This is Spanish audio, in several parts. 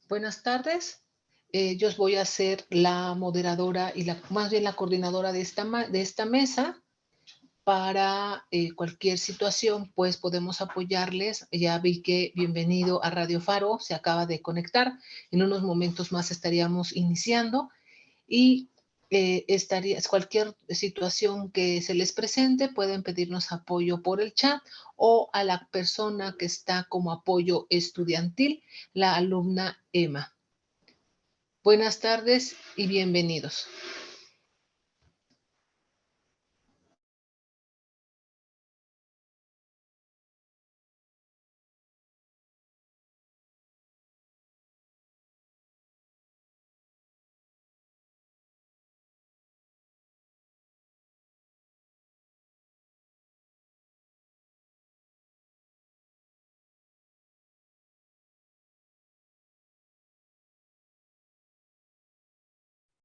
Buenas tardes. Yo os voy a ser la moderadora y más bien la coordinadora de esta mesa. Para cualquier situación, pues podemos apoyarles. Ya vi que bienvenido a Radio Faro, se acaba de conectar. En unos momentos más estaríamos iniciando y cualquier situación que se les presente, pueden pedirnos apoyo por el chat o a la persona que está como apoyo estudiantil, la alumna Emma. Buenas tardes y bienvenidos.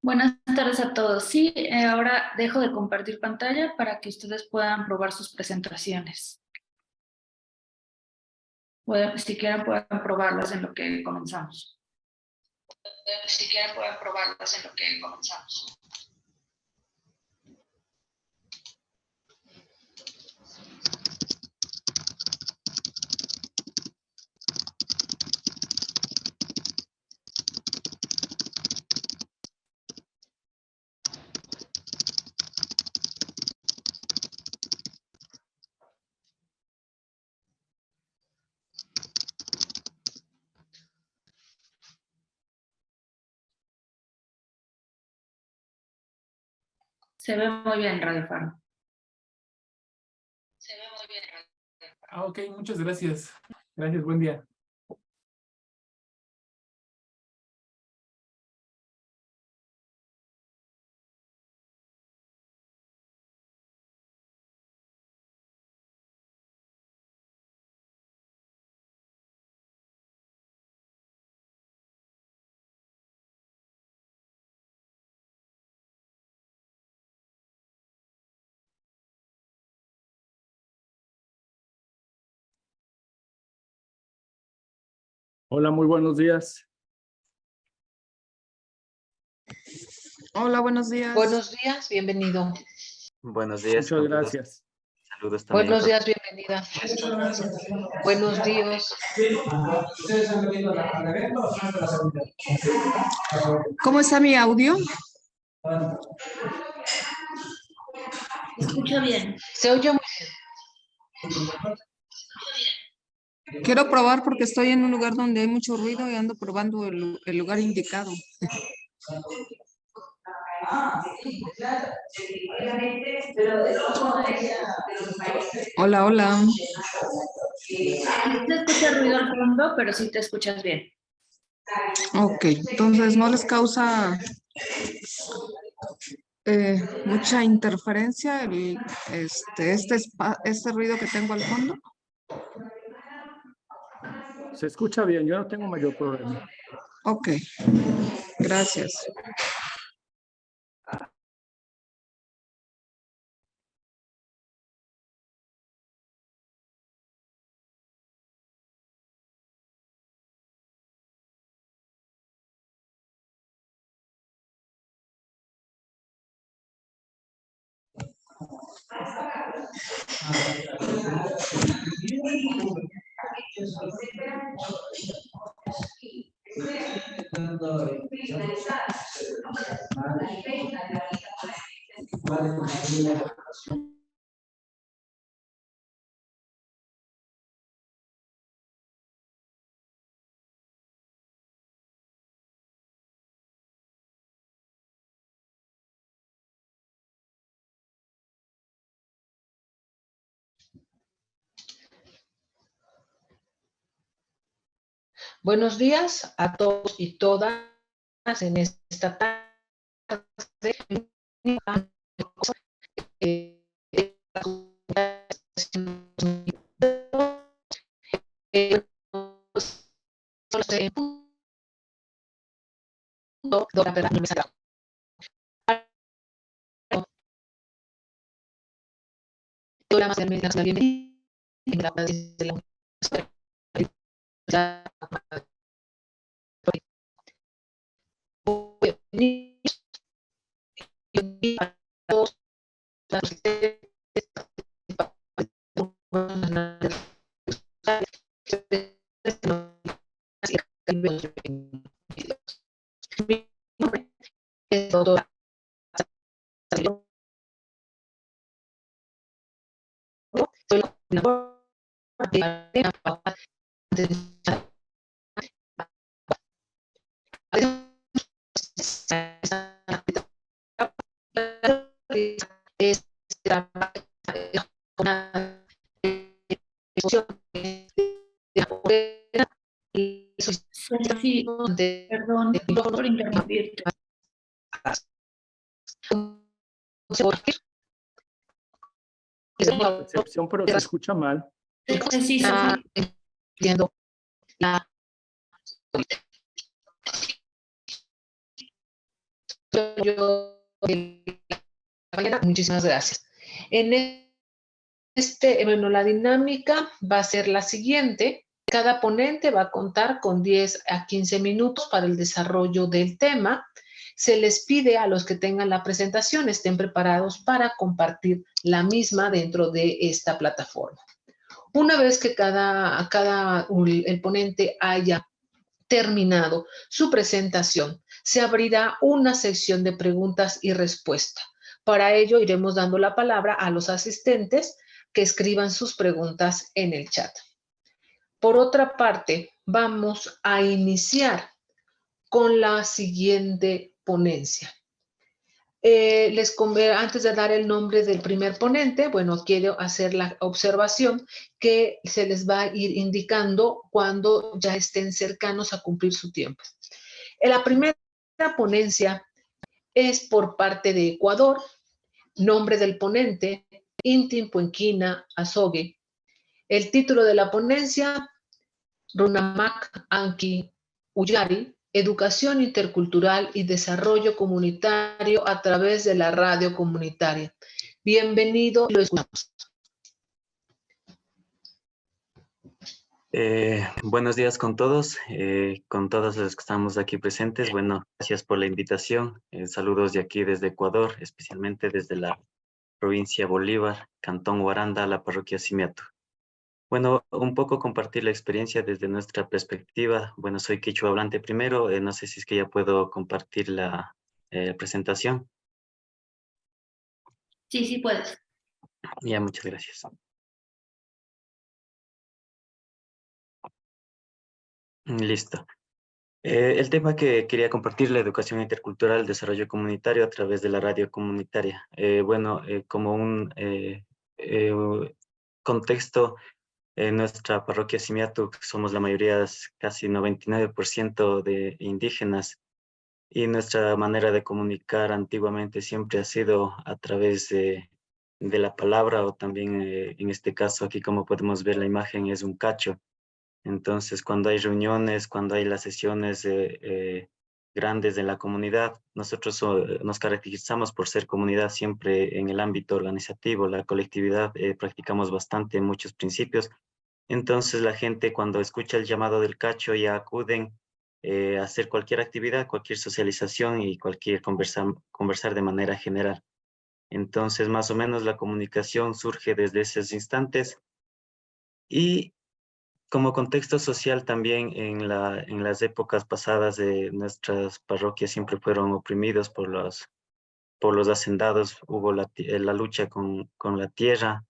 Buenas tardes a todos. Sí, ahora dejo de compartir pantalla para que ustedes puedan probar sus presentaciones. Si quieren pueden probarlas en lo que comenzamos. Se ve muy bien, Radio Faro. Ok, muchas gracias. Gracias, buen día. Hola, muy buenos días. Hola, buenos días. Buenos días, bienvenido. Buenos días. Muchas gracias. Saludos también. Buenos días, bienvenida. Buenos días. ¿Cómo está mi audio? Se escucha bien. Se oye muy bien. Quiero probar porque estoy en un lugar donde hay mucho ruido y ando probando el lugar indicado. Hola, hola. No se escucha ruido al fondo, pero sí te escuchas bien. Ok, entonces no les causa mucha interferencia este ruido que tengo al fondo. Se escucha bien, yo no tengo mayor problema. Ok, gracias. Buenos días a todos y todas en esta tarde. niños y para todos los mi nombre es doctora. Soy la coordinadora es una Ceci, perdón por interrumpirte. Recepción, pero se escucha mal. Ceci, viendo la muchísimas gracias. Bueno, la dinámica va a ser la siguiente. Cada ponente va a contar con 10 a 15 minutos para el desarrollo del tema. Se les pide a los que tengan la presentación estén preparados para compartir la misma dentro de esta plataforma. Una vez que el ponente haya terminado su presentación, se abrirá una sección de preguntas y respuestas. Para ello, iremos dando la palabra a los asistentes que escriban sus preguntas en el chat. Por otra parte, vamos a iniciar con la siguiente ponencia. Antes de dar el nombre del primer ponente, bueno, quiero hacer la observación que se les va a ir indicando cuando ya estén cercanos a cumplir su tiempo. La primera ponencia es por parte de Ecuador. Nombre del ponente, Inti Puenquina Azogue. El título de la ponencia, Runamak Anki Uyari, Educación Intercultural y Desarrollo Comunitario a través de la radio comunitaria. Bienvenido, lo escuchamos. Buenos días con todos los que estamos aquí presentes. Bueno, gracias por la invitación. Saludos de aquí desde Ecuador, especialmente desde la provincia Bolívar, Cantón Huaranda, la parroquia Simiatu. Bueno, un poco compartir la experiencia desde nuestra perspectiva. Bueno, soy quechua hablante primero. No sé si es que ya puedo compartir la presentación. Sí, puedes. Ya, muchas gracias. Listo. El tema que quería compartir, la educación intercultural, desarrollo comunitario a través de la radio comunitaria. Como un contexto, en nuestra parroquia Simiatu somos la mayoría, casi 99% de indígenas, y nuestra manera de comunicar antiguamente siempre ha sido a través de la palabra, o también en este caso aquí, como podemos ver la imagen, es un cacho. Entonces, cuando hay reuniones, cuando hay las sesiones grandes de la comunidad, nosotros nos caracterizamos por ser comunidad siempre en el ámbito organizativo, la colectividad, practicamos bastante muchos principios. Entonces, la gente cuando escucha el llamado del cacho ya acuden a hacer cualquier actividad, cualquier socialización y cualquier conversar de manera general. Entonces, más o menos la comunicación surge desde esos instantes. Y como contexto social también, en las épocas pasadas de nuestras parroquias siempre fueron oprimidos por los hacendados. Hubo la lucha con la tierra,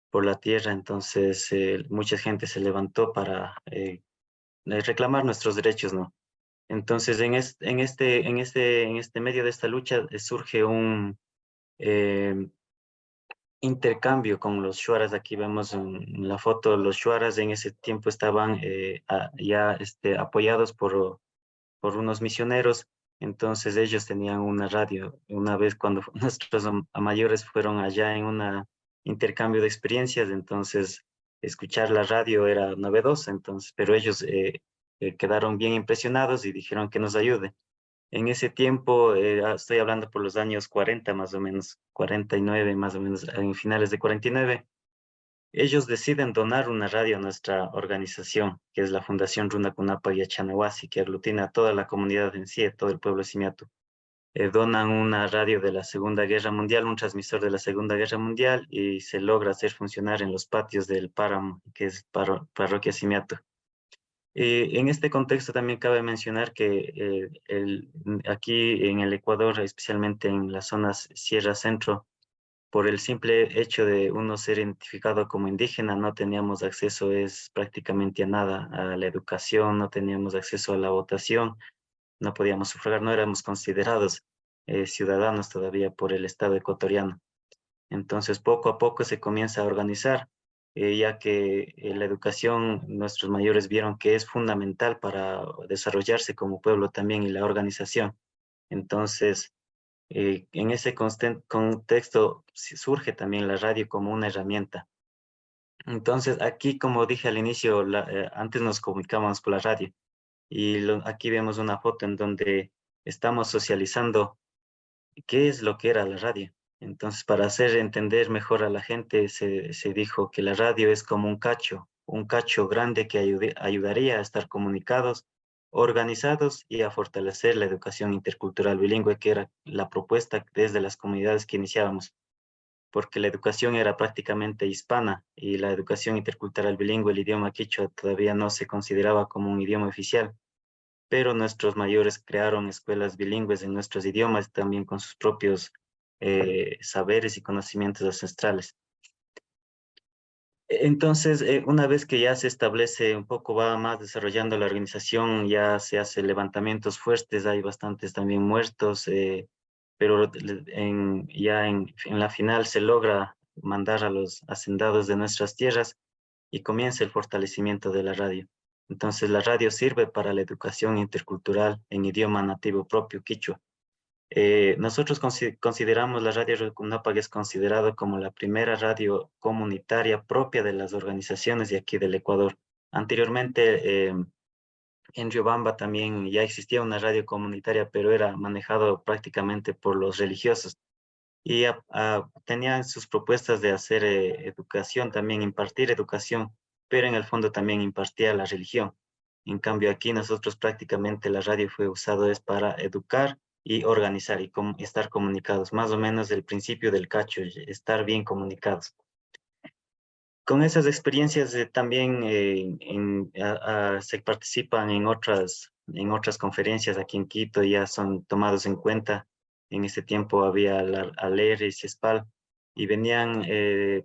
por la tierra. Entonces mucha gente se levantó para reclamar nuestros derechos, ¿no? Entonces en este medio de esta lucha surge un intercambio con los shuaras. Aquí vemos en la foto, los shuaras en ese tiempo estaban ya apoyados por unos misioneros. Entonces ellos tenían una radio. Una vez cuando nuestros mayores fueron allá en un intercambio de experiencias, entonces escuchar la radio era novedoso, entonces, pero ellos quedaron bien impresionados y dijeron que nos ayude. En ese tiempo, estoy hablando por los años 40 más o menos, 49 más o menos, en finales de 49, ellos deciden donar una radio a nuestra organización, que es la Fundación Runa Kunapa y Achanawasi, que aglutina a toda la comunidad en sí, todo el pueblo Simiatu. donan una radio de la Segunda Guerra Mundial, un transmisor de la Segunda Guerra Mundial, y se logra hacer funcionar en los patios del páramo, que es Parroquia Simiatu. En este contexto también cabe mencionar que aquí en el Ecuador, especialmente en las zonas Sierra Centro, por el simple hecho de uno ser identificado como indígena, no teníamos acceso prácticamente a nada, a la educación, no teníamos acceso a la votación, no podíamos sufragar, no éramos considerados ciudadanos todavía por el Estado ecuatoriano. Entonces, poco a poco se comienza a organizar, ya que la educación, nuestros mayores vieron que es fundamental para desarrollarse como pueblo también, y la organización. Entonces, en ese contexto surge también la radio como una herramienta. Entonces, aquí, como dije al inicio, antes nos comunicábamos por la radio, y aquí vemos una foto en donde estamos socializando qué es lo que era la radio. Entonces, para hacer entender mejor a la gente, se dijo que la radio es como un cacho grande que ayudaría a estar comunicados, organizados y a fortalecer la educación intercultural bilingüe, que era la propuesta desde las comunidades que iniciábamos, porque la educación era prácticamente hispana y la educación intercultural bilingüe, el idioma quichua, todavía no se consideraba como un idioma oficial, pero nuestros mayores crearon escuelas bilingües en nuestros idiomas, también con sus propios saberes y conocimientos ancestrales. Entonces, una vez que ya se establece un poco, va más desarrollando la organización, ya se hace levantamientos fuertes, hay bastantes también muertos, pero en la final se logra mandar a los hacendados de nuestras tierras y comienza el fortalecimiento de la radio. Entonces, la radio sirve para la educación intercultural en idioma nativo propio, quichua. Nosotros consideramos la radio Recunapa, que es considerado como la primera radio comunitaria propia de las organizaciones de aquí del Ecuador. Anteriormente, en Riobamba también ya existía una radio comunitaria, pero era manejado prácticamente por los religiosos. Y tenían sus propuestas de hacer educación, también impartir educación, pero en el fondo también impartía la religión. En cambio, aquí nosotros prácticamente la radio fue usado es para educar y organizar y estar comunicados, más o menos el principio del cacho, estar bien comunicados. Con esas experiencias también se participan en otras conferencias aquí en Quito, ya son tomados en cuenta. En ese tiempo había la ALER y CIESPAL, y venían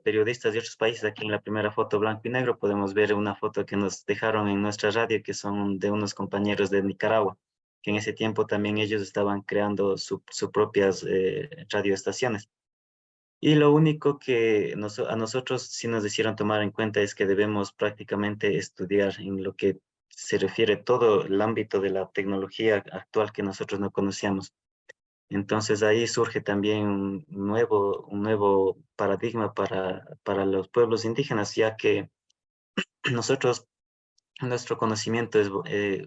periodistas de otros países. Aquí en la primera foto blanco y negro podemos ver una foto que nos dejaron en nuestra radio, que son de unos compañeros de Nicaragua, que en ese tiempo también ellos estaban creando sus propias radioestaciones. Y lo único que a nosotros sí nos hicieron tomar en cuenta es que debemos prácticamente estudiar en lo que se refiere todo el ámbito de la tecnología actual que nosotros no conocíamos. Entonces ahí surge también un nuevo paradigma para los pueblos indígenas, ya que nosotros, nuestro conocimiento es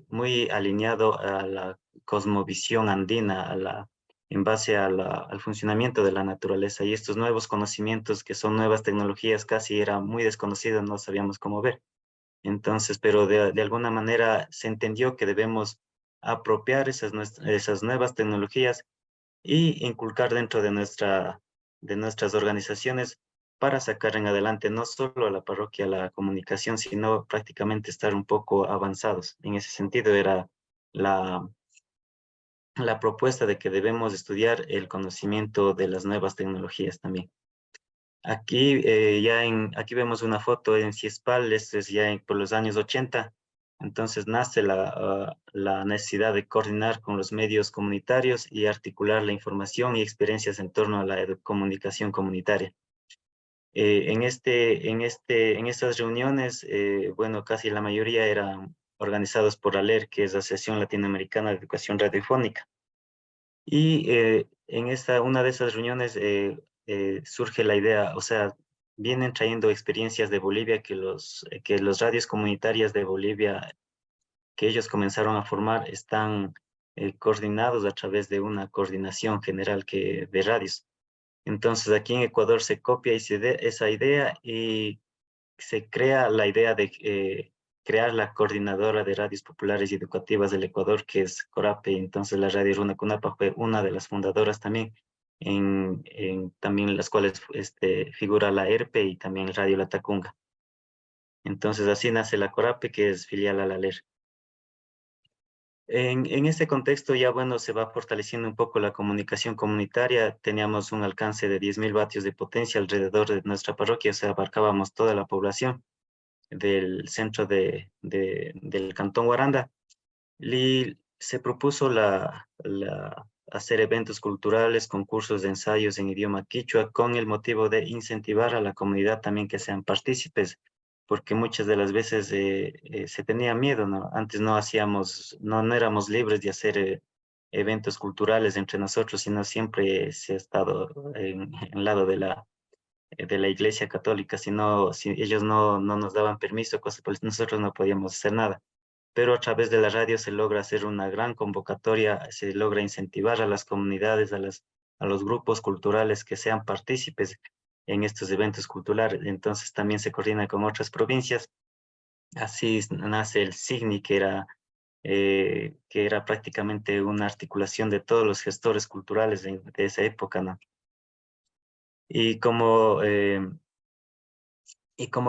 muy alineado a la cosmovisión andina, en base al funcionamiento de la naturaleza, y estos nuevos conocimientos que son nuevas tecnologías casi era muy desconocido, no sabíamos cómo ver. Entonces, pero de alguna manera se entendió que debemos apropiar esas nuevas tecnologías y inculcar dentro de nuestras organizaciones para sacar en adelante no solo a la parroquia la comunicación, sino prácticamente estar un poco avanzados. En ese sentido era la propuesta de que debemos estudiar el conocimiento de las nuevas tecnologías también. Aquí, aquí vemos una foto en CIESPAL, esto es ya por los años 80, entonces nace la necesidad de coordinar con los medios comunitarios y articular la información y experiencias en torno a la comunicación comunitaria. En estas reuniones, bueno, casi la mayoría eran organizados por ALER, que es la Asociación Latinoamericana de Educación Radiofónica. Y en una de esas reuniones surge la idea, o sea, vienen trayendo experiencias de Bolivia que los radios comunitarias de Bolivia que ellos comenzaron a formar están coordinados a través de una coordinación general de radios. Entonces aquí en Ecuador se copia esa idea y se crea la idea de crear la coordinadora de radios populares y educativas del Ecuador, que es CORAPE. Entonces la radio Runacunapa fue una de las fundadoras también, también las cuales figura la ERPE y también Radio La Tacunga. Entonces así nace la CORAPE, que es filial a la LER. En este contexto ya, bueno, se va fortaleciendo un poco la comunicación comunitaria. Teníamos un alcance de 10.000 vatios de potencia alrededor de nuestra parroquia, o sea, abarcábamos toda la población del centro del Cantón Guaranda. Y se propuso hacer eventos culturales, concursos de ensayos en idioma quichua, con el motivo de incentivar a la comunidad también que sean partícipes, porque muchas de las veces se tenía miedo, ¿no? Antes no éramos libres de hacer eventos culturales entre nosotros, sino siempre se ha estado en el lado de la Iglesia Católica. Si ellos no nos daban permiso, pues nosotros no podíamos hacer nada. Pero a través de la radio se logra hacer una gran convocatoria, se logra incentivar a las comunidades, a los grupos culturales que sean partícipes en estos eventos culturales. Entonces también se coordina con otras provincias. Así nace el CIGNI, que era prácticamente una articulación de todos los gestores culturales de esa época, ¿no? Y como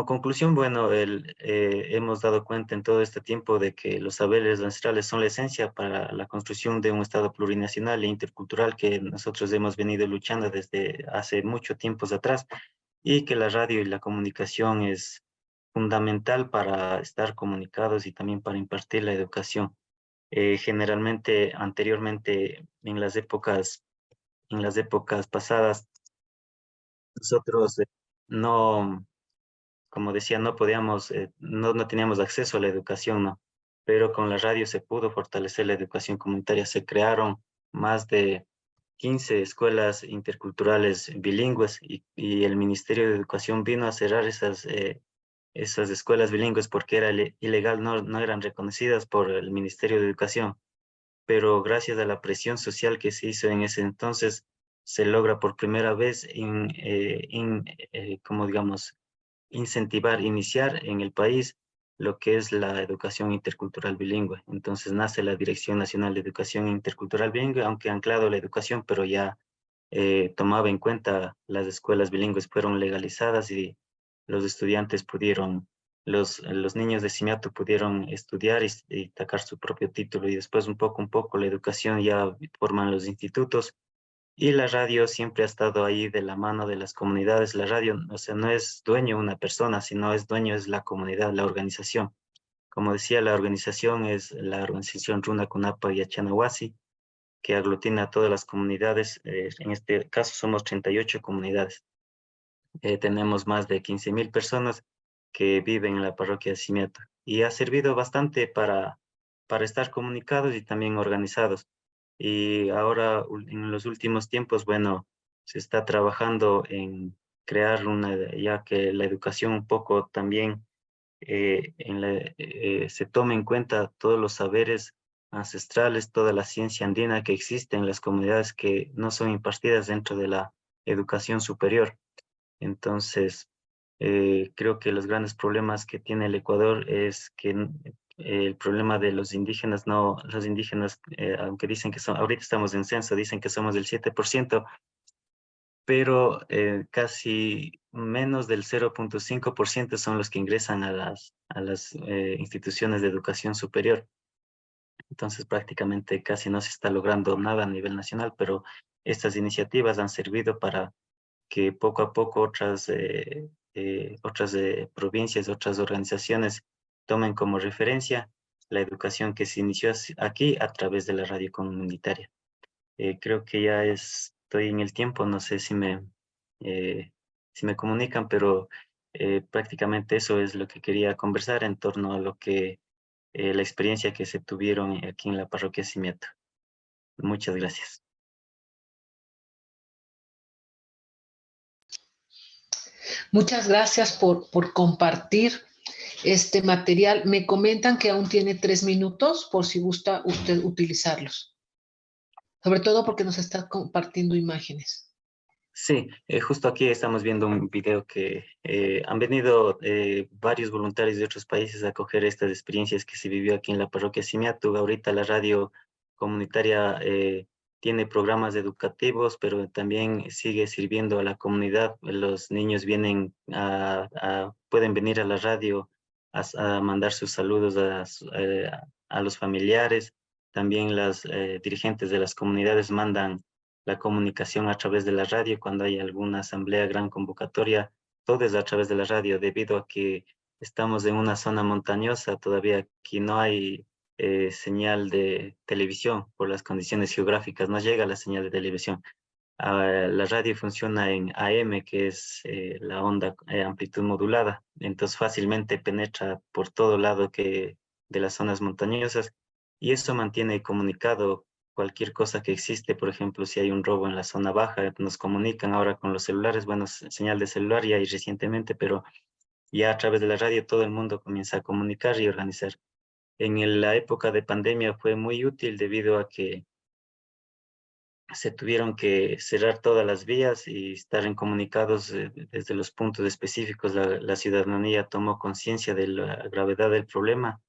conclusión, bueno, hemos dado cuenta en todo este tiempo de que los saberes ancestrales son la esencia para la construcción de un Estado plurinacional e intercultural que nosotros hemos venido luchando desde hace mucho tiempo atrás, y que la radio y la comunicación es fundamental para estar comunicados y también para impartir la educación. Generalmente, anteriormente, en las épocas pasadas, nosotros no, como decía, no podíamos, no teníamos acceso a la educación, ¿no? Pero con la radio se pudo fortalecer la educación comunitaria. Se crearon más de 15 escuelas interculturales bilingües, y el Ministerio de Educación vino a cerrar esas escuelas bilingües porque era ilegal, no eran reconocidas por el Ministerio de Educación. Pero gracias a la presión social que se hizo en ese entonces, se logra por primera vez, como digamos, iniciar en el país lo que es la educación intercultural bilingüe. Entonces nace la Dirección Nacional de Educación Intercultural Bilingüe, aunque anclado a la educación, pero ya tomaba en cuenta las escuelas bilingües, fueron legalizadas, y los estudiantes los niños de Simiatu pudieron estudiar y sacar su propio título, y después un poco la educación ya forman los institutos. Y la radio siempre ha estado ahí de la mano de las comunidades. La radio, o sea, no es dueño una persona, sino es la comunidad, la organización. Como decía, la organización es la organización Runacunapa y Achanahuasi, que aglutina a todas las comunidades. En este caso somos 38 comunidades. Tenemos más de 15.000 personas que viven en la parroquia de Simiatu, y ha servido bastante para estar comunicados y también organizados. Y ahora, en los últimos tiempos, bueno, se está trabajando en crear ya que la educación un poco también se tome en cuenta todos los saberes ancestrales, toda la ciencia andina que existe en las comunidades que no son impartidas dentro de la educación superior. Entonces, creo que los grandes problemas que tiene el Ecuador es que el problema de los indígenas, aunque dicen que ahorita estamos en censo, dicen que somos del 7%, pero casi menos del 0.5% son los que ingresan a las instituciones de educación superior. Entonces, prácticamente casi no se está logrando nada a nivel nacional, pero estas iniciativas han servido para que poco a poco otras provincias, otras organizaciones tomen como referencia la educación que se inició aquí a través de la radio comunitaria. Creo que ya estoy en el tiempo, no sé si me comunican, pero prácticamente eso es lo que quería conversar en torno a lo que la experiencia que se tuvieron aquí en la parroquia Simiatu. Muchas gracias. Muchas gracias por compartir este material. Me comentan que aún tiene 3 minutos por si gusta usted utilizarlos. Sobre todo porque nos está compartiendo imágenes. Sí, justo aquí estamos viendo un video que han venido varios voluntarios de otros países a acoger estas experiencias que se vivió aquí en la parroquia Simiatu. Ahorita la radio comunitaria tiene programas educativos, pero también sigue sirviendo a la comunidad. Los niños vienen pueden venir a la radio a mandar sus saludos a los familiares. También las dirigentes de las comunidades mandan la comunicación a través de la radio cuando hay alguna asamblea, gran convocatoria, todo es a través de la radio, debido a que estamos en una zona montañosa, todavía aquí no hay señal de televisión por las condiciones geográficas, no llega la señal de televisión. La radio funciona en AM, que es la onda amplitud modulada, entonces fácilmente penetra por todo lado de las zonas montañosas y eso mantiene comunicado cualquier cosa que existe. Por ejemplo, si hay un robo en la zona baja, nos comunican ahora con los celulares, bueno, señal de celular ya hay recientemente, pero ya a través de la radio todo el mundo comienza a comunicar y organizar. La época de pandemia fue muy útil debido a que se tuvieron que cerrar todas las vías y estar incomunicados desde los puntos específicos. La ciudadanía tomó conciencia de la gravedad del problema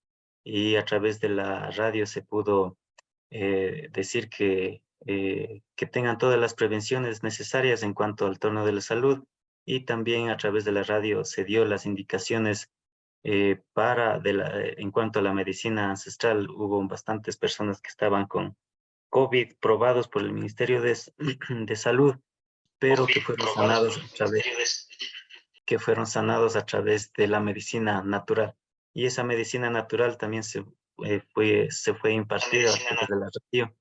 y a través de la radio se pudo decir que tengan todas las prevenciones necesarias en cuanto al torno de la salud, y también a través de la radio se dio las indicaciones en cuanto a la medicina ancestral. Hubo bastantes personas que estaban con COVID probados por el Ministerio de Salud, pero que fueron sanados a través de la medicina natural. Y esa medicina natural también se fue impartida a través de la radio.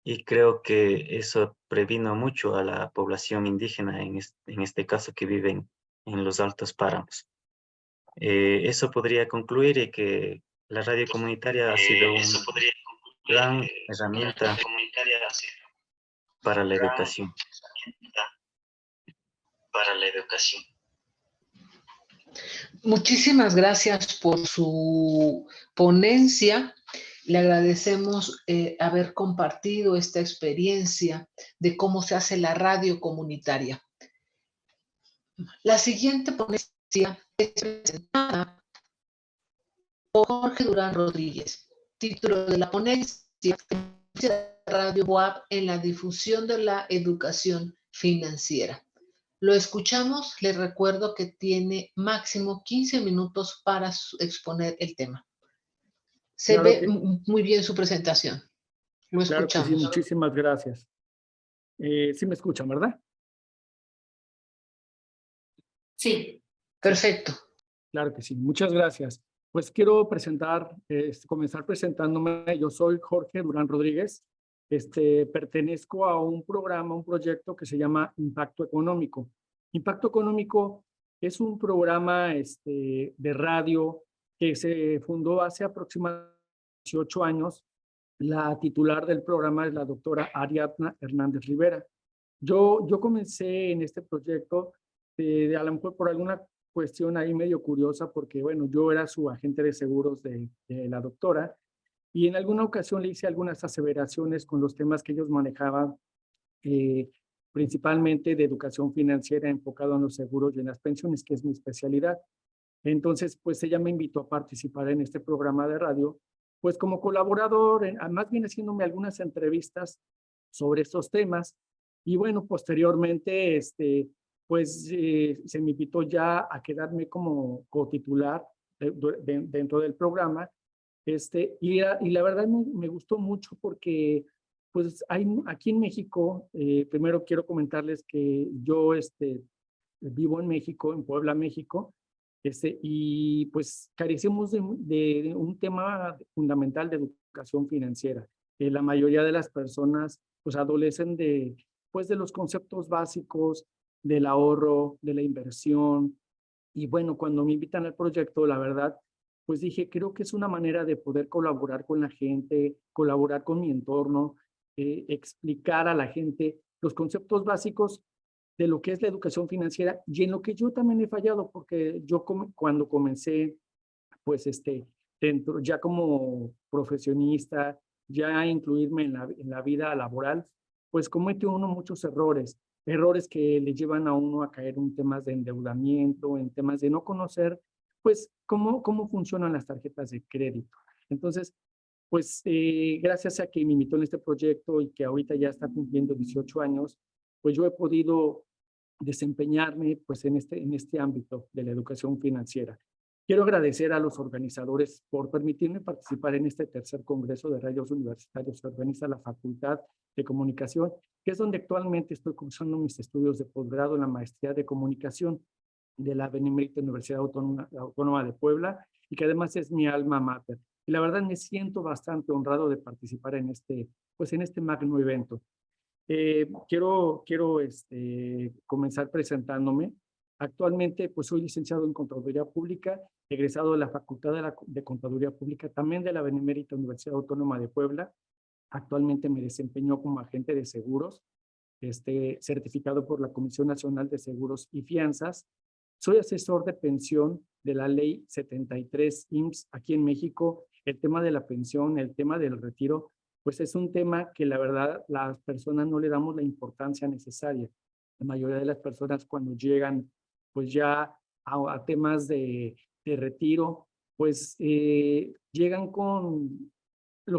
Y creo que eso previno mucho a la población indígena, en este caso que viven en los altos páramos. Eso podría concluir y que la radio comunitaria ha sido una gran herramienta para la educación. Muchísimas gracias por su ponencia. Le agradecemos haber compartido esta experiencia de cómo se hace la radio comunitaria. La siguiente ponencia es presentada por Jorge Durán Rodríguez. Título de la ponencia: Radio WAP en la difusión de la educación financiera. Lo escuchamos. Les recuerdo que tiene máximo 15 minutos para exponer el tema. Se Claro ve muy bien su presentación. Lo Claro que escuchamos. sí, muchísimas gracias. Sí me escuchan, ¿verdad? Sí. Perfecto. Claro que sí, muchas gracias. Pues quiero comenzar presentándome. Yo soy Jorge Durán Rodríguez. Pertenezco a un programa, un proyecto que se llama Impacto Económico. Impacto Económico es un programa de radio que se fundó hace aproximadamente 18 años. La titular del programa es la doctora Ariadna Hernández Rivera. Yo comencé en este proyecto a lo mejor por alguna cuestión ahí medio curiosa, porque bueno, yo era su agente de seguros de la doctora, y en alguna ocasión le hice algunas aseveraciones con los temas que ellos manejaban, principalmente de educación financiera enfocado en los seguros y en las pensiones, que es mi especialidad. Entonces, pues ella me invitó a participar en este programa de radio, pues como colaborador, más bien haciéndome algunas entrevistas sobre estos temas. Y bueno, posteriormente, pues se me invitó ya a quedarme como cotitular dentro del programa. Y la verdad me gustó mucho porque pues aquí en México, primero quiero comentarles que yo vivo en México, en Puebla, México, y pues carecemos de un tema fundamental de educación financiera. La mayoría de las personas pues adolecen pues, de los conceptos básicos del ahorro, de la inversión. Y bueno, cuando me invitan al proyecto, la verdad, pues dije, creo que es una manera de poder colaborar con la gente, colaborar con mi entorno, explicar a la gente los conceptos básicos de lo que es la educación financiera, y en lo que yo también he fallado, porque yo cuando comencé, pues dentro, ya como profesionista, ya incluirme en la vida laboral, pues comete uno muchos errores. errores que le llevan a uno a caer en temas de endeudamiento, en temas de no conocer, pues, cómo funcionan las tarjetas de crédito. Entonces, pues, gracias a que me invitó en este proyecto y que ahorita ya está cumpliendo 18 años, pues yo he podido desempeñarme pues en este ámbito de la educación financiera. Quiero agradecer a los organizadores por permitirme participar en este tercer Congreso de Radios Universitarios que organiza la Facultad de Comunicación, que es donde actualmente estoy cursando mis estudios de posgrado en la Maestría de Comunicación de la Benemérita Universidad Autónoma de Puebla, y que además es mi alma mater. Y la verdad me siento bastante honrado de participar en este magno evento. Quiero comenzar presentándome. Actualmente, pues soy licenciado en Contaduría Pública, egresado de la Facultad de Contaduría Pública, también de la Benemérita Universidad Autónoma de Puebla. Actualmente me desempeño como agente de seguros, certificado por la Comisión Nacional de Seguros y Fianzas. Soy asesor de pensión de la Ley 73 IMSS aquí en México. El tema de la pensión, el tema del retiro, pues es un tema que la verdad las personas no le damos la importancia necesaria. La mayoría de las personas cuando llegan pues ya a temas de retiro, pues los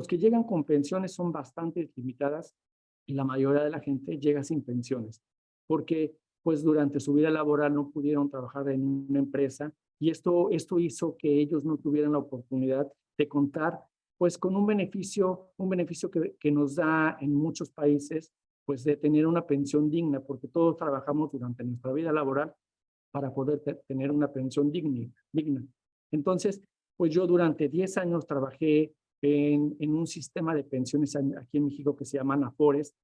que llegan con pensiones son bastante limitadas y la mayoría de la gente llega sin pensiones, porque pues durante su vida laboral no pudieron trabajar en una empresa y esto hizo que ellos no tuvieran la oportunidad de contar pues con un beneficio que nos da en muchos países, pues de tener una pensión digna, porque todos trabajamos durante nuestra vida laboral para poder tener una pensión digna. Entonces, pues yo durante 10 años trabajé en un sistema de pensiones aquí en México que se llama Afores,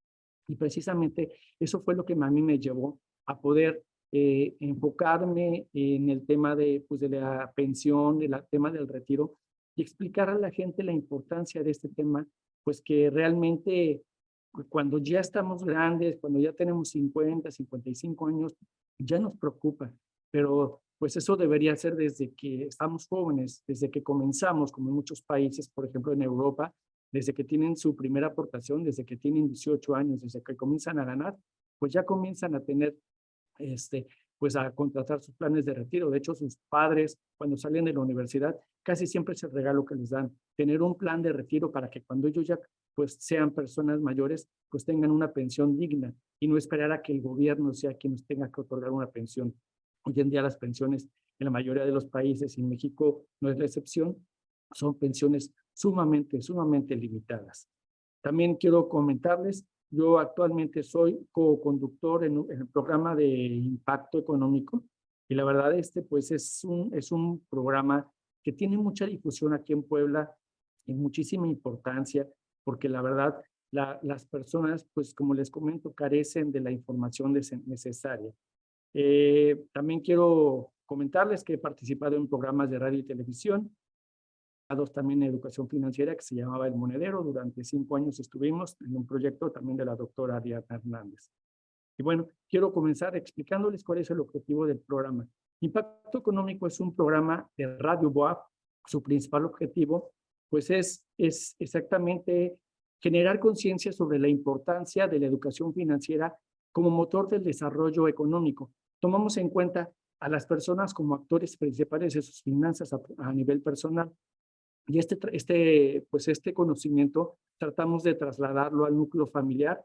y precisamente eso fue lo que a mí me llevó a poder enfocarme en el tema de la pensión, del tema del retiro, y explicar a la gente la importancia de este tema, pues que realmente cuando ya estamos grandes, cuando ya tenemos 50, 55 años, ya nos preocupa, pero pues eso debería ser desde que estamos jóvenes, desde que comenzamos, como en muchos países, por ejemplo en Europa, desde que tienen su primera aportación, desde que tienen 18 años, desde que comienzan a ganar, pues ya comienzan a tener pues a contratar sus planes de retiro. De hecho, sus padres, cuando salen de la universidad, casi siempre es el regalo que les dan, tener un plan de retiro para que cuando ellos ya pues sean personas mayores, pues tengan una pensión digna y no esperar a que el gobierno sea quien nos tenga que otorgar una pensión. Hoy en día las pensiones en la mayoría de los países, y en México no es la excepción, son pensiones sumamente limitadas. También quiero comentarles, yo actualmente soy co-conductor en el programa de impacto económico, y la verdad pues es un programa que tiene mucha difusión aquí en Puebla y muchísima importancia, porque la verdad las personas, pues como les comento, carecen de la información necesaria. También quiero comentarles que he participado en programas de radio y televisión, también en educación financiera que se llamaba El Monedero. Durante 5 años estuvimos en un proyecto también de la doctora Ariadna Hernández. Y bueno, quiero comenzar explicándoles cuál es el objetivo del programa. Impacto Económico es un programa de Radio BOAP. Su principal objetivo pues es exactamente generar conciencia sobre la importancia de la educación financiera como motor del desarrollo económico. Tomamos en cuenta a las personas como actores principales de sus finanzas a nivel personal. Y este conocimiento tratamos de trasladarlo al núcleo familiar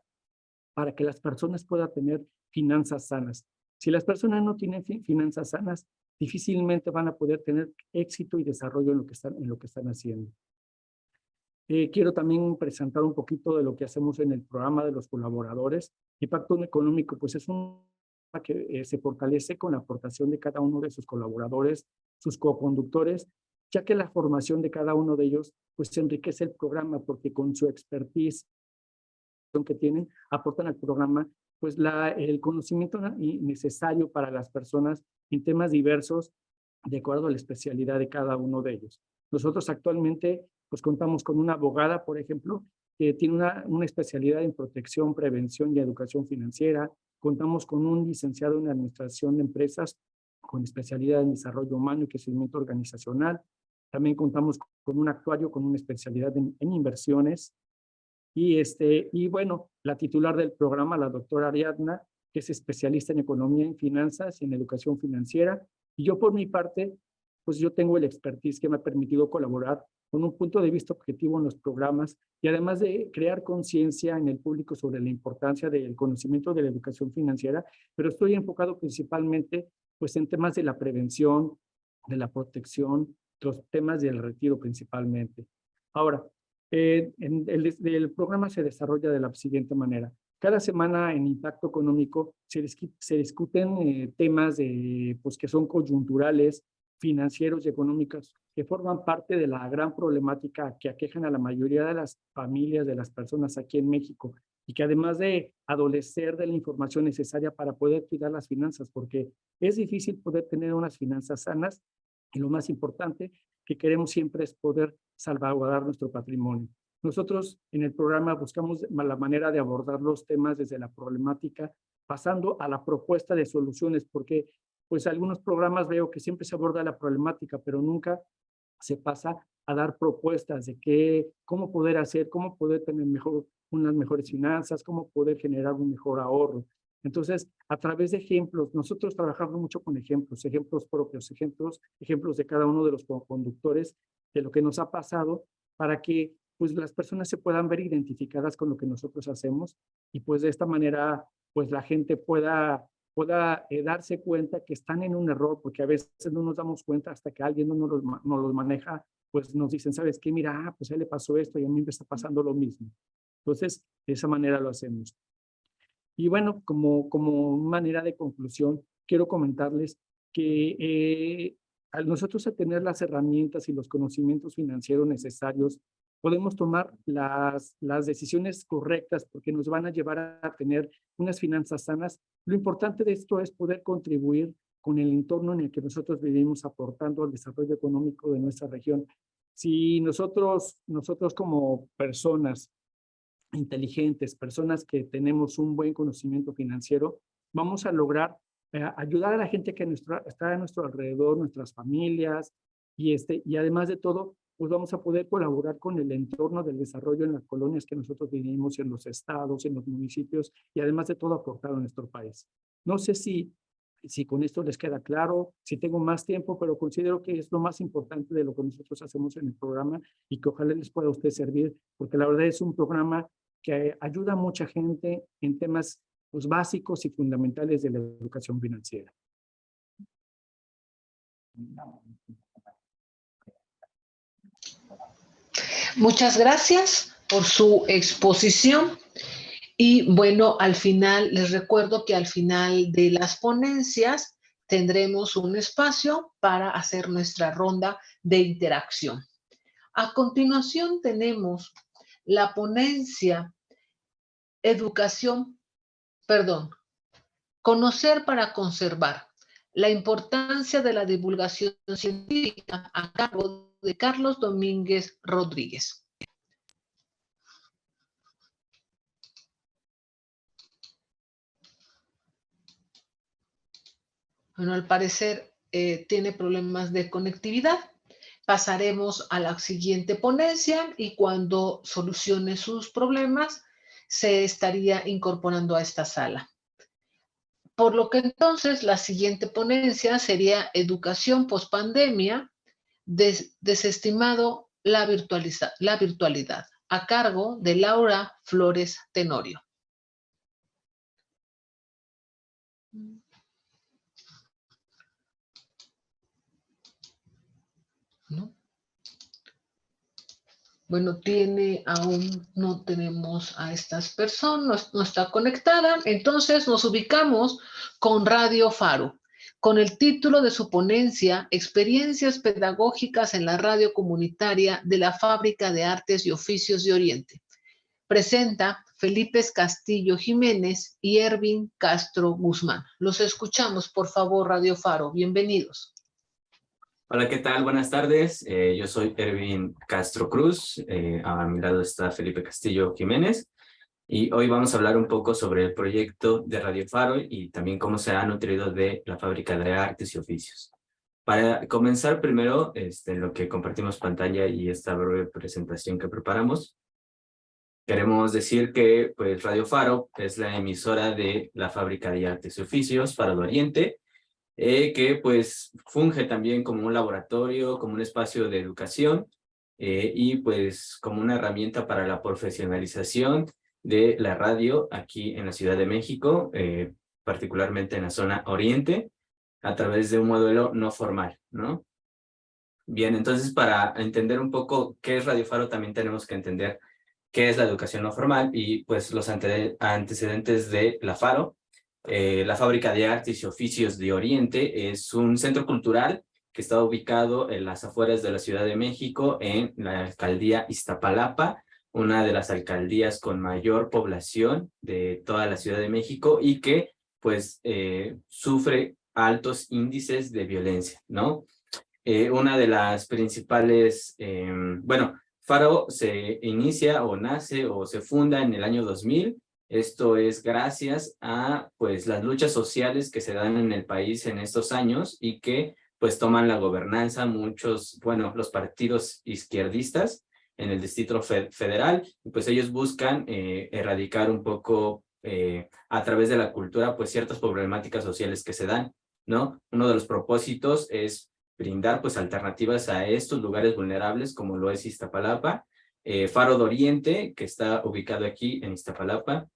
para que las personas puedan tener finanzas sanas. Si las personas no tienen finanzas sanas, difícilmente van a poder tener éxito y desarrollo en lo que están haciendo. Quiero también presentar un poquito de lo que hacemos en el programa de los colaboradores. Impacto Económico, pues es un programa que se fortalece con la aportación de cada uno de sus colaboradores, sus co-conductores, ya que la formación de cada uno de ellos pues enriquece el programa, porque con su expertise que tienen, aportan al programa pues el conocimiento necesario para las personas en temas diversos de acuerdo a la especialidad de cada uno de ellos. Nosotros actualmente pues contamos con una abogada, por ejemplo, que tiene una especialidad en protección, prevención y educación financiera. Contamos con un licenciado en administración de empresas con especialidad en desarrollo humano y crecimiento organizacional. También contamos con un actuario con una especialidad en inversiones. Y bueno, la titular del programa, la doctora Ariadna, que es especialista en economía, en finanzas, en educación financiera. Y yo por mi parte, pues yo tengo el expertise que me ha permitido colaborar con un punto de vista objetivo en los programas y además de crear conciencia en el público sobre la importancia del conocimiento de la educación financiera, pero estoy enfocado principalmente pues en temas de la prevención, de la protección, los temas del retiro principalmente. Ahora, el programa se desarrolla de la siguiente manera. Cada semana en Impacto Económico se discuten temas pues, que son coyunturales, financieros y económicos, que forman parte de la gran problemática que aquejan a la mayoría de las familias, de las personas aquí en México, y que además de adolecer de la información necesaria para poder cuidar las finanzas, porque es difícil poder tener unas finanzas sanas, y lo más importante que queremos siempre es poder salvaguardar nuestro patrimonio. Nosotros en el programa buscamos la manera de abordar los temas desde la problemática, pasando a la propuesta de soluciones, porque pues algunos programas veo que siempre se aborda la problemática, pero nunca se pasa a dar propuestas de cómo poder hacer, cómo poder tener unas mejores finanzas, cómo poder generar un mejor ahorro. Entonces, a través de ejemplos, nosotros trabajamos mucho con ejemplos propios, ejemplos de cada uno de los conductores, de lo que nos ha pasado, para que pues las personas se puedan ver identificadas con lo que nosotros hacemos y pues de esta manera pues la gente pueda darse cuenta que están en un error, porque a veces no nos damos cuenta hasta que alguien no los maneja, pues nos dicen, ¿sabes qué? Mira, pues a él le pasó esto y a mí me está pasando lo mismo. Entonces, de esa manera lo hacemos. Y bueno, como manera de conclusión, quiero comentarles que al nosotros tener las herramientas y los conocimientos financieros necesarios, podemos tomar las decisiones correctas porque nos van a llevar a tener unas finanzas sanas. Lo importante de esto es poder contribuir con el entorno en el que nosotros vivimos, aportando al desarrollo económico de nuestra región. Si nosotros como personas inteligentes, personas que tenemos un buen conocimiento financiero, vamos a lograr ayudar a la gente que está a nuestro alrededor, nuestras familias, y además de todo, pues vamos a poder colaborar con el entorno del desarrollo en las colonias que nosotros vivimos, en los estados, en los municipios, y además de todo aportar a nuestro país. No sé si con esto les queda claro, si tengo más tiempo, pero considero que es lo más importante de lo que nosotros hacemos en el programa y que ojalá les pueda a usted servir, porque la verdad es un programa que ayuda a mucha gente en temas pues, básicos y fundamentales de la educación financiera. Muchas gracias por su exposición. Y bueno, al final, les recuerdo que al final de las ponencias tendremos un espacio para hacer nuestra ronda de interacción. A continuación tenemos la ponencia Conocer para conservar. La importancia de la divulgación científica a cargo de Carlos Domínguez Rodríguez. Bueno, al parecer tiene problemas de conectividad. Pasaremos a la siguiente ponencia y cuando solucione sus problemas se estaría incorporando a esta sala. Por lo que entonces la siguiente ponencia sería Educación pospandemia, desestimado la virtualidad, a cargo de Laura Flores Tenorio. ¿No? Bueno, aún no tenemos a estas personas, no está conectada, entonces nos ubicamos con Radio Faro, con el título de su ponencia, Experiencias pedagógicas en la radio comunitaria de la Fábrica de Artes y Oficios de Oriente. Presenta Felipe Castillo Jiménez y Ervin Castro Guzmán. Los escuchamos, por favor, Radio Faro. Bienvenidos. Hola, ¿qué tal? Buenas tardes. Yo soy Ervin Castro Cruz. A mi lado está Felipe Castillo Jiménez. Y hoy vamos a hablar un poco sobre el proyecto de Radio Faro y también cómo se ha nutrido de la Fábrica de Artes y Oficios. Para comenzar primero, lo que compartimos pantalla y esta breve presentación que preparamos, Queremos decir que pues Radio Faro es la emisora de la Fábrica de Artes y Oficios, Faro de Oriente, que pues funge también como un laboratorio, como un espacio de educación y pues como una herramienta para la profesionalización de la radio aquí en la Ciudad de México, particularmente en la zona oriente, a través de un modelo no formal, ¿no? Bien, entonces para entender un poco qué es Radio Faro también tenemos que entender qué es la educación no formal y pues los antecedentes de la Faro. La Fábrica de Artes y Oficios de Oriente es un centro cultural que está ubicado en las afueras de la Ciudad de México, en la alcaldía Iztapalapa, una de las alcaldías con mayor población de toda la Ciudad de México y que pues sufre altos índices de violencia, ¿no? Una de las principales, bueno, Faro se inicia o nace o se funda en el año 2000. Esto es gracias a pues las luchas sociales que se dan en el país en estos años y que pues toman la gobernanza muchos, bueno, los partidos izquierdistas en el Distrito Federal, y pues ellos buscan erradicar un poco a través de la cultura pues ciertas problemáticas sociales que se dan, ¿no? Uno de los propósitos es brindar pues alternativas a estos lugares vulnerables como lo es Iztapalapa. Faro de Oriente, que está ubicado aquí en Iztapalapa,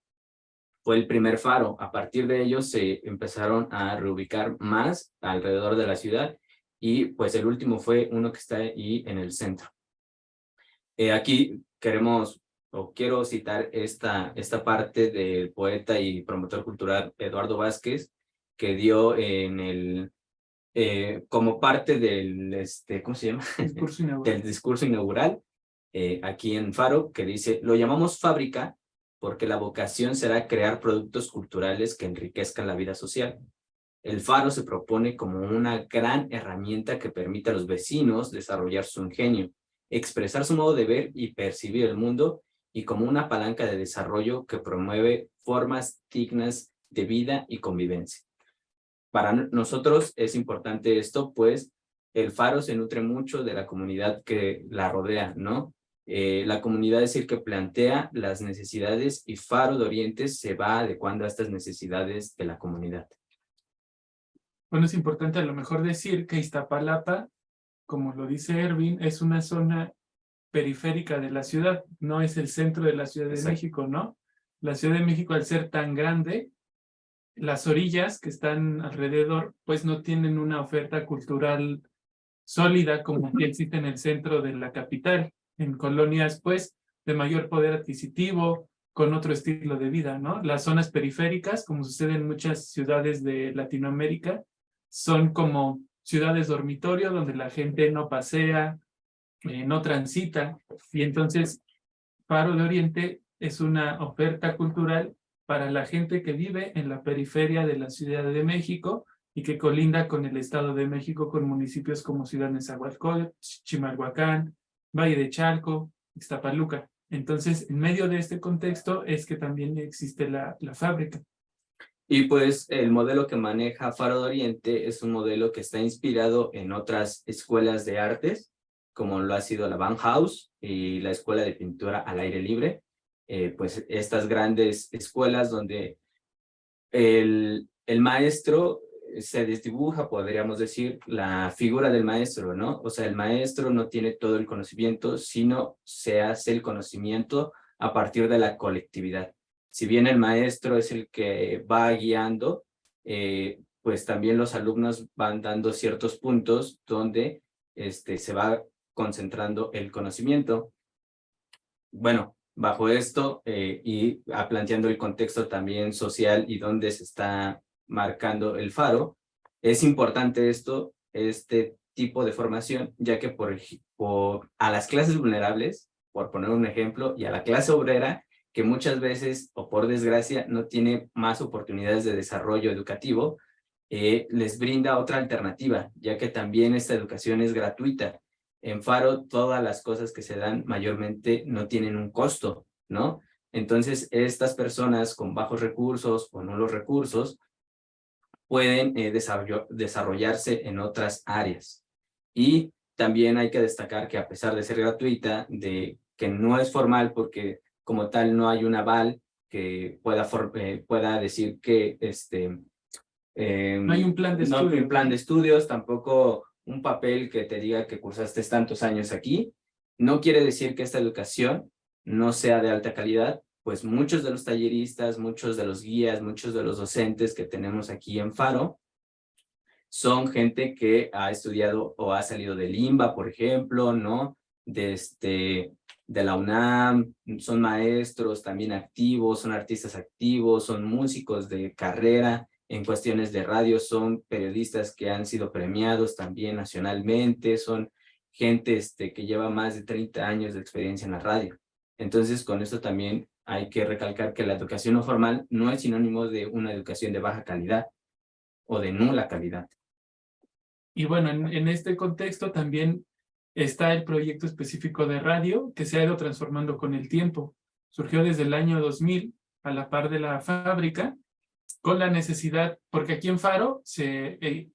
fue el primer faro. A partir de ellos se empezaron a reubicar más alrededor de la ciudad y pues el último fue uno que está ahí en el centro. Aquí queremos o quiero citar esta parte del poeta y promotor cultural Eduardo Vázquez, que dio en el como parte del, ¿cómo se llama? Discurso inaugural. Del discurso inaugural, aquí en Faro, que dice, lo llamamos fábrica porque la vocación será crear productos culturales que enriquezcan la vida social. El Faro se propone como una gran herramienta que permite a los vecinos desarrollar su ingenio, expresar su modo de ver y percibir el mundo, y como una palanca de desarrollo que promueve formas dignas de vida y convivencia. Para nosotros es importante esto, pues el Faro se nutre mucho de la comunidad que la rodea, ¿no? La comunidad es el que plantea las necesidades y Faro de Oriente se va adecuando a estas necesidades de la comunidad. Bueno, es importante a lo mejor decir que Iztapalapa, como lo dice Erwin, es una zona periférica de la ciudad, no es el centro de la Ciudad de Exacto. México, ¿no? La Ciudad de México, al ser tan grande, las orillas que están alrededor, pues no tienen una oferta cultural sólida como que existe en el centro de la capital, en colonias, pues, de mayor poder adquisitivo, con otro estilo de vida, ¿no? Las zonas periféricas, como sucede en muchas ciudades de Latinoamérica, son como ciudades dormitorio donde la gente no pasea, no transita, y entonces Faro de Oriente es una oferta cultural para la gente que vive en la periferia de la Ciudad de México y que colinda con el Estado de México, con municipios como Ciudad Nezahualcóyotl, Chimalhuacán, Valle de Chalco, Ixtapaluca. Entonces, en medio de este contexto es que también existe la fábrica. Y pues el modelo que maneja Faro de Oriente es un modelo que está inspirado en otras escuelas de artes, como lo ha sido la Bauhaus y la Escuela de Pintura al Aire Libre. Pues estas grandes escuelas donde el maestro se desdibuja, podríamos decir, la figura del maestro, ¿no? O sea, el maestro no tiene todo el conocimiento, sino se hace el conocimiento a partir de la colectividad. Si bien el maestro es el que va guiando, pues también los alumnos van dando ciertos puntos donde se va concentrando el conocimiento. Bueno, bajo esto y planteando el contexto también social y donde se está marcando el Faro, es importante este tipo de formación, ya que a las clases vulnerables, por poner un ejemplo, y a la clase obrera, que muchas veces, o por desgracia, no tiene más oportunidades de desarrollo educativo, les brinda otra alternativa, ya que también esta educación es gratuita. En Faro, todas las cosas que se dan mayormente no tienen un costo, ¿no? Entonces, estas personas con bajos recursos o nulos recursos pueden desarrollarse en otras áreas. Y también hay que destacar que a pesar de ser gratuita, de que no es formal porque como tal no hay un aval que pueda decir que No hay un plan de no hay estudio. un plan de estudios, tampoco un papel que te diga que cursaste tantos años aquí. No quiere decir que esta educación no sea de alta calidad, pues muchos de los talleristas, muchos de los guías, muchos de los docentes que tenemos aquí en Faro son gente que ha estudiado o ha salido del IMBA, por ejemplo, ¿no? De la UNAM, son maestros también activos, son artistas activos, son músicos de carrera en cuestiones de radio, son periodistas que han sido premiados también nacionalmente, son gente que lleva más de 30 años de experiencia en la radio. Entonces, con esto también hay que recalcar que la educación no formal no es sinónimo de una educación de baja calidad o de nula calidad. Y bueno, en este contexto también está el proyecto específico de radio que se ha ido transformando con el tiempo. Surgió desde el año 2000 a la par de la fábrica con la necesidad, porque aquí en Faro se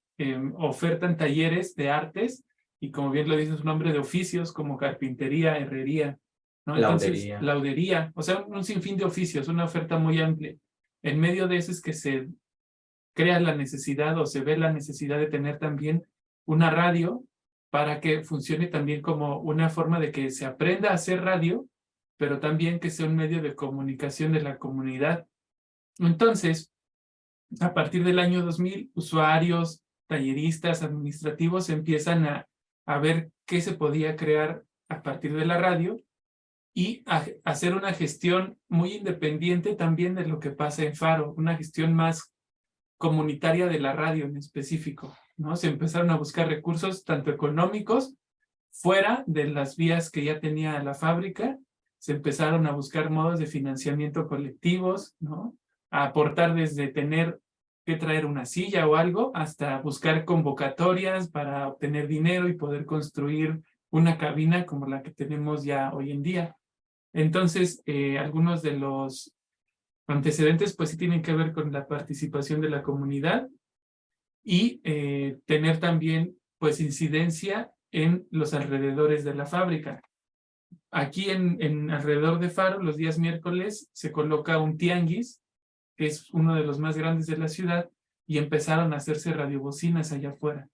ofertan talleres de artes y como bien lo dice su nombre, de oficios como carpintería, herrería, ¿no? Entonces, laudería, o sea, un sinfín de oficios, una oferta muy amplia. En medio de eso es que se crea la necesidad o se ve la necesidad de tener también una radio para que funcione también como una forma de que se aprenda a hacer radio, pero también que sea un medio de comunicación de la comunidad. Entonces, a partir del año 2000, usuarios, talleristas, administrativos empiezan a ver qué se podía crear a partir de la radio y a hacer una gestión muy independiente también de lo que pasa en Faro, una gestión más comunitaria de la radio en específico, ¿no? Se empezaron a buscar recursos tanto económicos fuera de las vías que ya tenía la fábrica, se empezaron a buscar modos de financiamiento colectivos, ¿no? A aportar desde tener que traer una silla o algo hasta buscar convocatorias para obtener dinero y poder construir una cabina como la que tenemos ya hoy en día. Entonces, algunos de los antecedentes pues sí tienen que ver con la participación de la comunidad y tener también pues incidencia en los alrededores de la fábrica. Aquí en alrededor de Faro, los días miércoles, se coloca un tianguis, que es uno de los más grandes de la ciudad, y empezaron a hacerse radiobocinas allá afuera.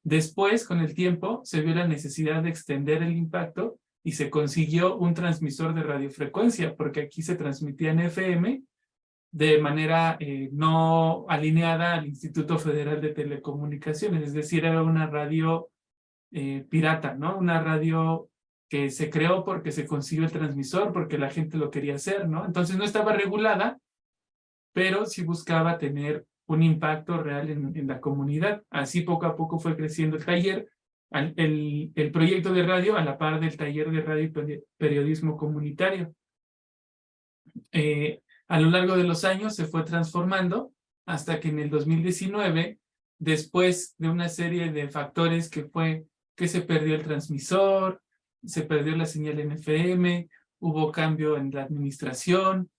Después, con el tiempo, se vio la necesidad de extender el impacto y se consiguió un transmisor de radiofrecuencia, porque aquí se transmitía en FM de manera no alineada al Instituto Federal de Telecomunicaciones, es decir, era una radio pirata, ¿no? Una radio que se creó porque se consiguió el transmisor, porque la gente lo quería hacer, ¿no? Entonces no estaba regulada, pero sí buscaba tener un impacto real en la comunidad. Así poco a poco fue creciendo el taller, el proyecto de radio a la par del taller de radio y periodismo comunitario. A lo largo de los años se fue transformando hasta que en el 2019, después de una serie de factores que fue que se perdió el transmisor, se perdió la señal en FM, hubo cambio en la administración,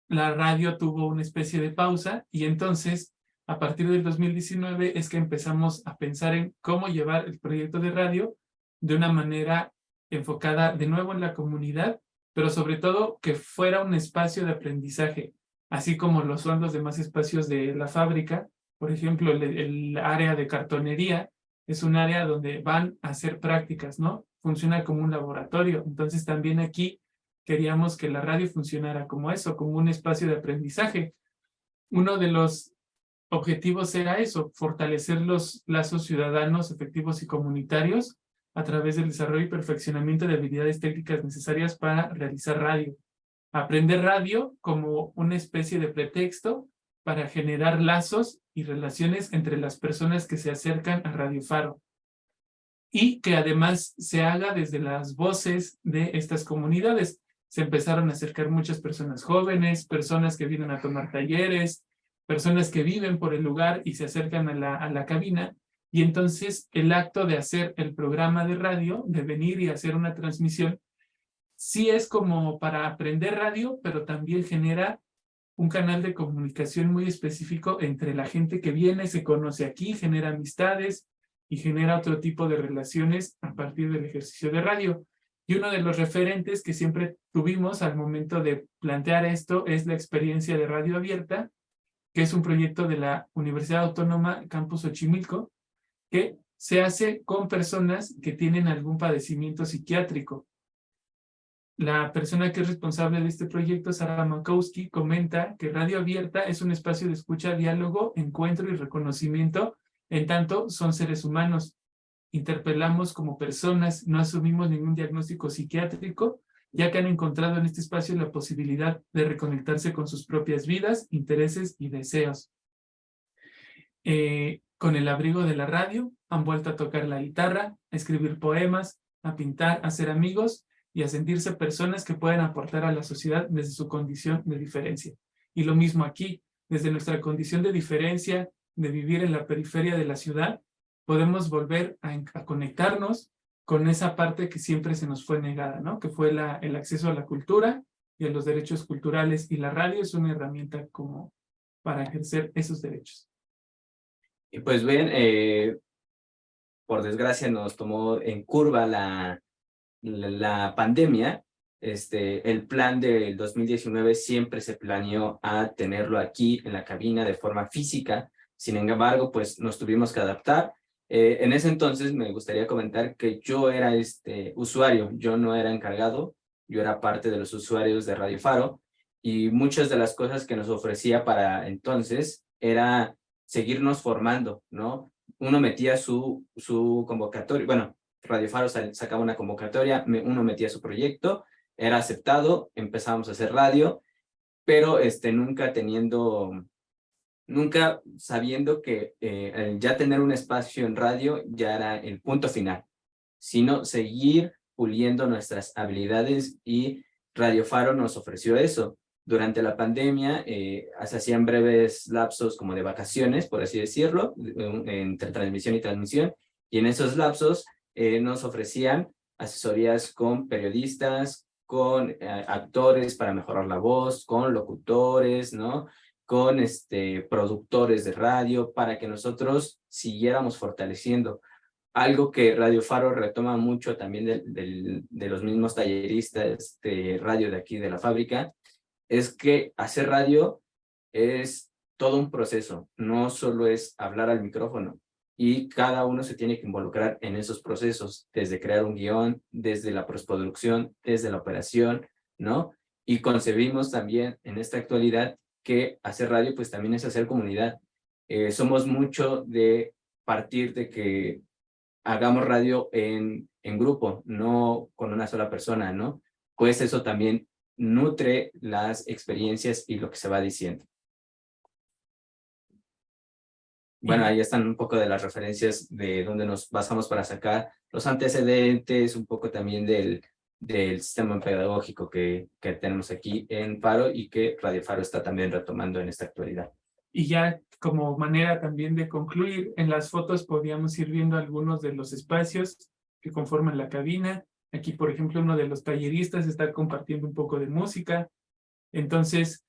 la radio tuvo una especie de pausa y entonces a partir del 2019 es que empezamos a pensar en cómo llevar el proyecto de radio de una manera enfocada de nuevo en la comunidad, pero sobre todo que fuera un espacio de aprendizaje, así como lo son los demás espacios de la fábrica. Por ejemplo, el área de cartonería es un área donde van a hacer prácticas, ¿no? Funciona como un laboratorio. Entonces también aquí queríamos que la radio funcionara como eso, como un espacio de aprendizaje. Uno de los objetivos era eso, fortalecer los lazos ciudadanos, efectivos y comunitarios a través del desarrollo y perfeccionamiento de habilidades técnicas necesarias para realizar radio. Aprender radio como una especie de pretexto para generar lazos y relaciones entre las personas que se acercan a Radio Faro. Y que además se haga desde las voces de estas comunidades. Se empezaron a acercar muchas personas jóvenes, personas que vienen a tomar talleres, personas que viven por el lugar y se acercan a la cabina. Y entonces el acto de hacer el programa de radio, de venir y hacer una transmisión, sí es como para aprender radio, pero también genera un canal de comunicación muy específico entre la gente que viene, se conoce aquí, genera amistades y genera otro tipo de relaciones a partir del ejercicio de radio. Y uno de los referentes que siempre tuvimos al momento de plantear esto es la experiencia de Radio Abierta, que es un proyecto de la Universidad Autónoma Campus Xochimilco, que se hace con personas que tienen algún padecimiento psiquiátrico. La persona que es responsable de este proyecto, Sara Makowski, comenta que Radio Abierta es un espacio de escucha, diálogo, encuentro y reconocimiento, en tanto son seres humanos. Interpelamos como personas, no asumimos ningún diagnóstico psiquiátrico, ya que han encontrado en este espacio la posibilidad de reconectarse con sus propias vidas, intereses y deseos. Con el abrigo de la radio, han vuelto a tocar la guitarra, a escribir poemas, a pintar, a ser amigos y a sentirse personas que pueden aportar a la sociedad desde su condición de diferencia. Y lo mismo aquí, desde nuestra condición de diferencia, de vivir en la periferia de la ciudad, podemos volver a conectarnos con esa parte que siempre se nos fue negada, ¿no? Que fue el acceso a la cultura y a los derechos culturales, y la radio es una herramienta como para ejercer esos derechos. Y pues bien, por desgracia nos tomó en curva la pandemia. El plan del 2019 siempre se planeó a tenerlo aquí en la cabina de forma física. Sin embargo, pues nos tuvimos que adaptar. En ese entonces me gustaría comentar que yo era usuario, yo no era encargado, yo era parte de los usuarios de Radio Faro, y muchas de las cosas que nos ofrecía para entonces era seguirnos formando, ¿no? Uno metía su convocatoria, bueno, Radio Faro sacaba una convocatoria, uno metía su proyecto, era aceptado, empezábamos a hacer radio, pero nunca sabiendo que ya tener un espacio en radio ya era el punto final, sino seguir puliendo nuestras habilidades, y Radio Faro nos ofreció eso. Durante la pandemia se hacían breves lapsos como de vacaciones, por así decirlo, entre transmisión y transmisión, y en esos lapsos nos ofrecían asesorías con periodistas, con actores para mejorar la voz, con locutores, ¿no? Con productores de radio, para que nosotros siguiéramos fortaleciendo. Algo que Radio Faro retoma mucho también de los mismos talleristas de radio de aquí de la fábrica, es que hacer radio es todo un proceso, no solo es hablar al micrófono, y cada uno se tiene que involucrar en esos procesos, desde crear un guión, desde la postproducción, desde la operación, ¿no? Y concebimos también en esta actualidad que hacer radio pues también es hacer comunidad. Somos mucho de partir de que hagamos radio en grupo, no con una sola persona, ¿no? Pues eso también nutre las experiencias y lo que se va diciendo. Bueno, ahí están un poco de las referencias de donde nos basamos para sacar los antecedentes, un poco también del sistema pedagógico que tenemos aquí en Faro, y que Radio Faro está también retomando en esta actualidad. Y ya como manera también de concluir, en las fotos podíamos ir viendo algunos de los espacios que conforman la cabina. Aquí, por ejemplo, uno de los talleristas está compartiendo un poco de música. Entonces,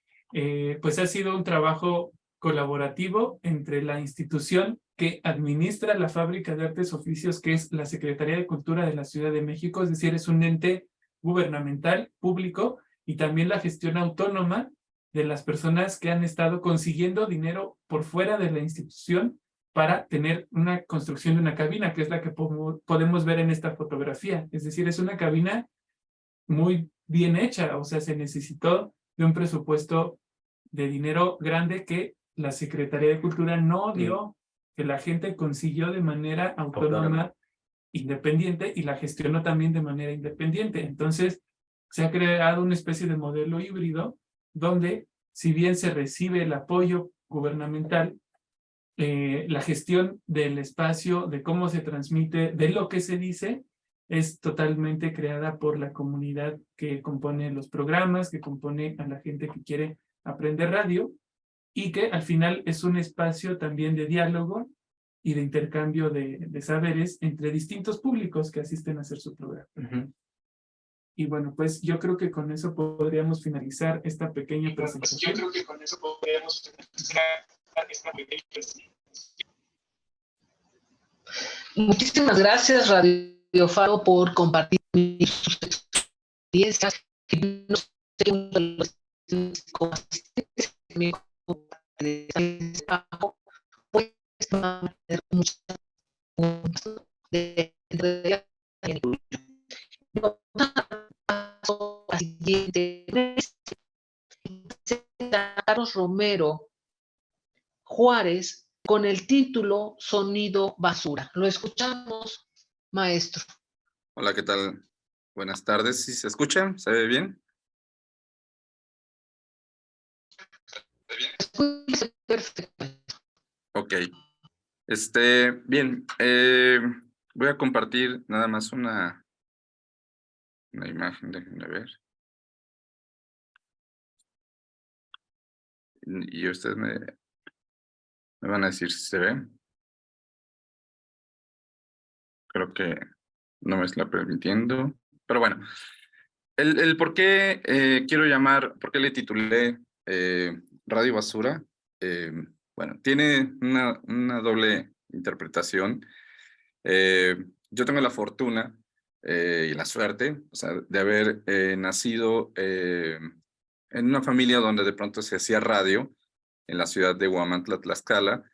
pues ha sido un trabajo colaborativo entre la institución que administra la Fábrica de Artes Oficios, que es la Secretaría de Cultura de la Ciudad de México, es decir, es un ente gubernamental, público, y también la gestión autónoma de las personas que han estado consiguiendo dinero por fuera de la institución para tener una construcción de una cabina, que es la que podemos ver en esta fotografía. Es decir, es una cabina muy bien hecha, o sea, se necesitó de un presupuesto de dinero grande que la Secretaría de Cultura no dio, que la gente consiguió de manera autónoma, independiente, y la gestionó también de manera independiente. Entonces, se ha creado una especie de modelo híbrido donde, si bien se recibe el apoyo gubernamental, la gestión del espacio, de cómo se transmite, de lo que se dice, es totalmente creada por la comunidad que compone los programas, que compone a la gente que quiere aprender radio, y que al final es un espacio también de diálogo y de intercambio de saberes entre distintos públicos que asisten a hacer su programa. Y bueno, pues yo creo que con eso podríamos finalizar esta pequeña presentación. Muchísimas gracias, Radio Faro, por compartir sus experiencias experiencias que no sé qué mucho de los asistentes también pues van a tener muchas de paso al siguiente. Carlos Romero Juárez con el título Sonido Basura. Lo escuchamos, maestro. Hola, ¿qué tal? Buenas tardes. ¿Sí se escucha? ¿Se ve bien? Perfecto. Ok. Bien. Voy a compartir nada más una imagen, déjenme ver. Y ustedes me van a decir si se ve. Creo que no me está permitiendo. Pero bueno, el por qué por qué le titulé Radio Basura, bueno, tiene una doble interpretación. Yo tengo la fortuna y la suerte, o sea, de haber nacido en una familia donde de pronto se hacía radio en la ciudad de Huamantla, Tlaxcala,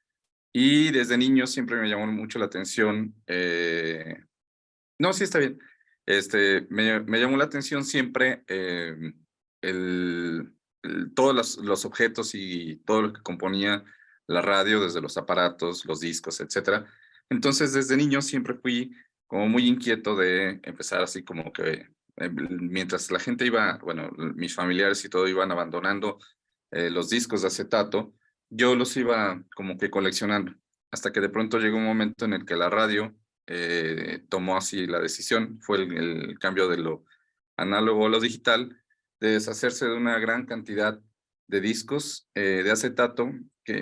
y desde niño siempre me llamó mucho la atención. No, sí está bien. Me llamó la atención siempre todos los objetos y todo lo que componía la radio, desde los aparatos, los discos, etcétera. Entonces, desde niño siempre fui como muy inquieto de empezar así como que mientras la gente iba, bueno, mis familiares y todo iban abandonando los discos de acetato, yo los iba como que coleccionando, hasta que de pronto llegó un momento en el que la radio tomó así la decisión, fue el cambio de lo análogo a lo digital, de deshacerse de una gran cantidad de discos de acetato,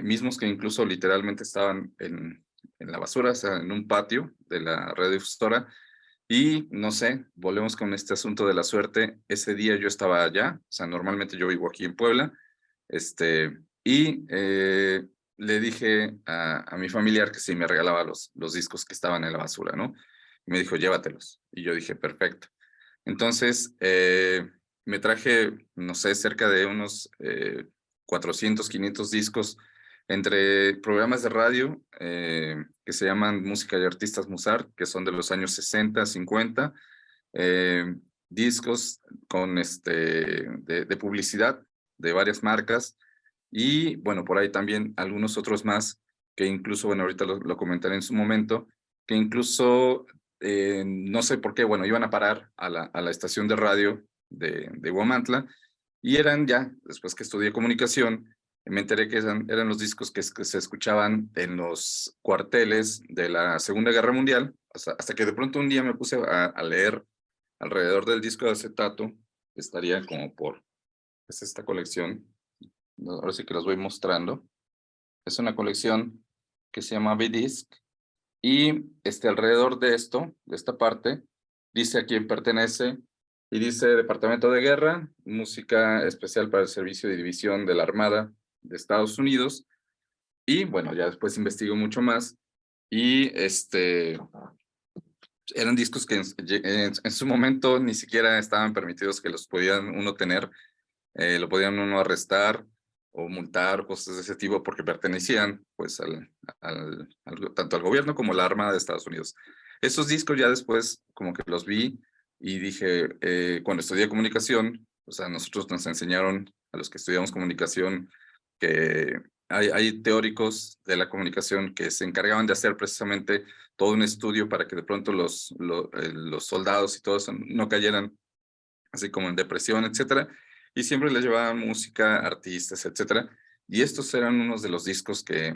mismos que incluso literalmente estaban en la basura, o sea, en un patio de la radiodifusora. Y no sé, volvemos con este asunto de la suerte. Ese día yo estaba allá, o sea, normalmente yo vivo aquí en Puebla, y le dije a mi familiar que si me regalaba los discos que estaban en la basura, ¿no? Y me dijo, llévatelos. Y yo dije, perfecto. Entonces, me traje, no sé, cerca de unos 400, 500 discos entre programas de radio que se llaman Música y Artistas Musar, que son de los años 60, 50, discos con de publicidad de varias marcas, y bueno, por ahí también algunos otros más que incluso, bueno, ahorita lo comentaré en su momento, que incluso no sé por qué, bueno, iban a parar a la estación de radio de Huamantla, y eran ya, después que estudié comunicación, me enteré que eran los discos que se escuchaban en los cuarteles de la Segunda Guerra Mundial, hasta que de pronto un día me puse a leer alrededor del disco de acetato, que estaría como es esta colección, ahora sí que los voy mostrando. Es una colección que se llama B-Disc, y alrededor de de esta parte, dice a quién pertenece, y dice Departamento de Guerra, música especial para el Servicio de División de la Armada de Estados Unidos. Y bueno, ya después investigo mucho más, y eran discos que en su momento ni siquiera estaban permitidos que los podían uno tener, lo podían uno arrestar o multar, cosas de ese tipo, porque pertenecían pues tanto al gobierno como a la Armada de Estados Unidos. Esos discos ya después como que los vi y dije, cuando estudié comunicación, o sea, nosotros nos enseñaron a los que estudiamos comunicación que hay teóricos de la comunicación que se encargaban de hacer precisamente todo un estudio para que de pronto los soldados y todo eso no cayeran así como en depresión, etcétera, y siempre les llevaban música, artistas, etcétera, y estos eran unos de los discos que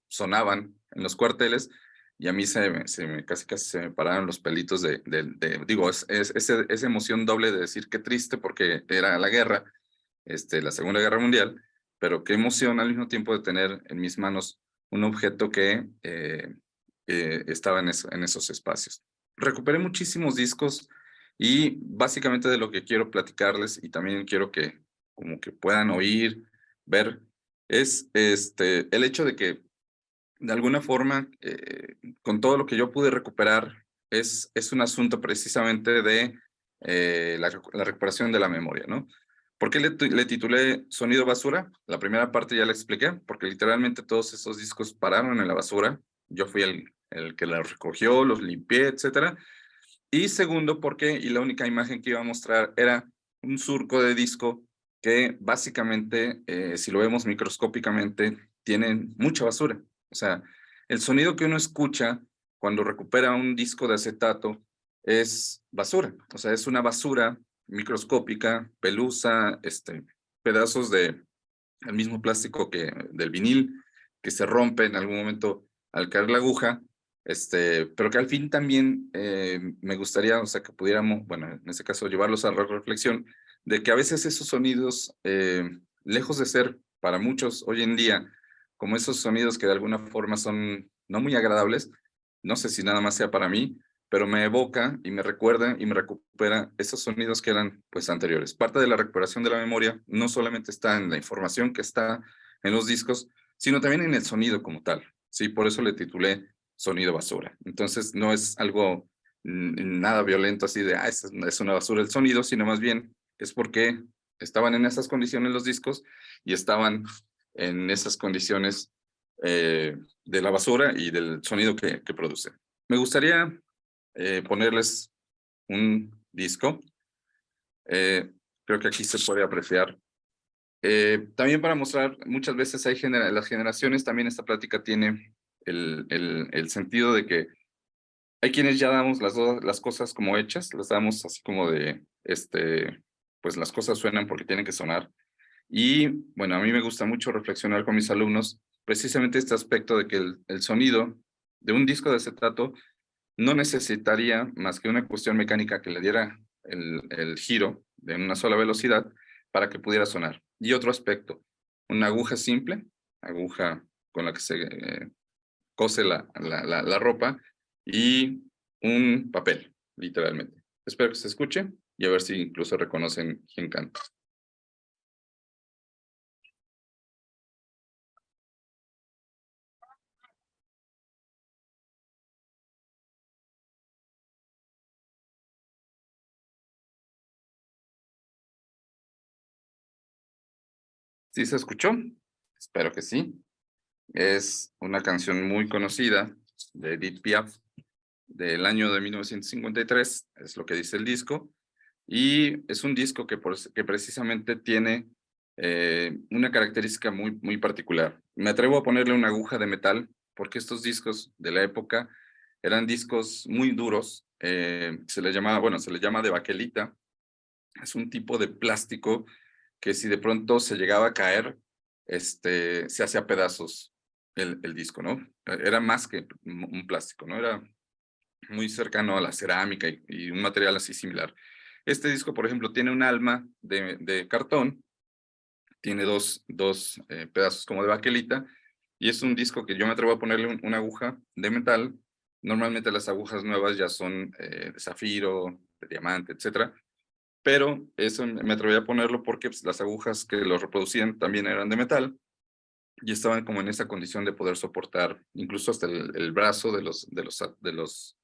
sonaban en los cuarteles, y a mí casi se me pararon los pelitos digo, esa emoción doble de decir qué triste porque era la guerra, la Segunda Guerra Mundial, pero qué emoción al mismo tiempo de tener en mis manos un objeto que estaba en esos espacios. Recuperé muchísimos discos, y básicamente de lo que quiero platicarles, y también quiero que como que puedan oír, ver, es el hecho de que de alguna forma, con todo lo que yo pude recuperar, es un asunto precisamente de la recuperación de la memoria, ¿no? ¿Por qué le titulé Sonido Basura? La primera parte ya la expliqué, porque literalmente todos esos discos pararon en la basura. Yo fui el que los recogió, los limpié, etcétera. Y segundo, porque, y la única imagen que iba a mostrar era un surco de disco que básicamente, si lo vemos microscópicamente, tiene mucha basura. O sea, el sonido que uno escucha cuando recupera un disco de acetato es basura. O sea, es una basura microscópica, pelusa, pedazos del mismo plástico que del vinil, que se rompe en algún momento al caer la aguja, pero que al fin también me gustaría, o sea, que pudiéramos, bueno, en este caso, llevarlos a la reflexión de que a veces esos sonidos, lejos de ser para muchos hoy en día, como esos sonidos que de alguna forma son no muy agradables, no sé si nada más sea para mí, pero me evoca y me recuerda y me recupera esos sonidos que eran pues anteriores. Parte de la recuperación de la memoria no solamente está en la información que está en los discos, sino también en el sonido como tal. Sí, por eso le titulé Sonido Basura. Entonces no es algo nada violento así de, es una basura el sonido, sino más bien es porque estaban en esas condiciones los discos y estaban en esas condiciones de la basura y del sonido que produce. Me gustaría ponerles un disco. Creo que aquí se puede apreciar. También para mostrar, muchas veces hay las generaciones, también esta plática tiene el sentido de que hay quienes ya damos las cosas como hechas, las damos así como de, pues las cosas suenan porque tienen que sonar. Y bueno, a mí me gusta mucho reflexionar con mis alumnos precisamente este aspecto de que el sonido de un disco de acetato no necesitaría más que una cuestión mecánica que le diera el giro de una sola velocidad para que pudiera sonar. Y otro aspecto, una aguja simple, aguja con la que se cose la ropa y un papel, literalmente. Espero que se escuche y a ver si incluso reconocen quién canta. ¿Sí se escuchó? Espero que sí. Es una canción muy conocida de Edith Piaf del año de 1953, es lo que dice el disco, y es un disco que precisamente tiene una característica muy particular. Me atrevo a ponerle una aguja de metal, porque estos discos de la época eran discos muy duros, se le llama de baquelita, es un tipo de plástico que si de pronto se llegaba a caer, se hacía pedazos el disco, ¿no? Era más que un plástico, ¿no? Era muy cercano a la cerámica y un material así similar. Este disco, por ejemplo, tiene un alma de cartón, tiene dos pedazos como de baquelita, y es un disco que yo me atrevo a ponerle una aguja de metal. Normalmente las agujas nuevas ya son de zafiro, de diamante, etcétera, pero eso me atreví a ponerlo porque pues, las agujas que lo reproducían también eran de metal y estaban como en esa condición de poder soportar incluso hasta el brazo de los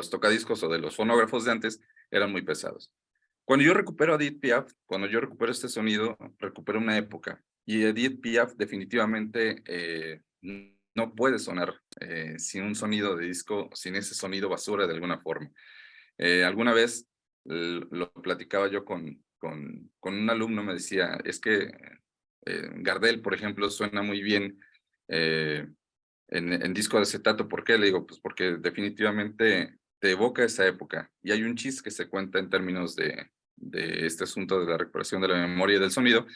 tocadiscos o de los fonógrafos de antes eran muy pesados. Cuando yo recupero a Edith Piaf, cuando yo recupero este sonido, recupero una época. Y Edith Piaf definitivamente no puede sonar sin un sonido de disco, sin ese sonido basura de alguna forma. Alguna vez lo platicaba yo con un alumno, me decía, es que Gardel, por ejemplo, suena muy bien en disco de acetato. ¿Por qué? Le digo, pues porque definitivamente te evoca esa época. Y hay un chiste que se cuenta en términos de este asunto de la recuperación de la memoria y del sonido,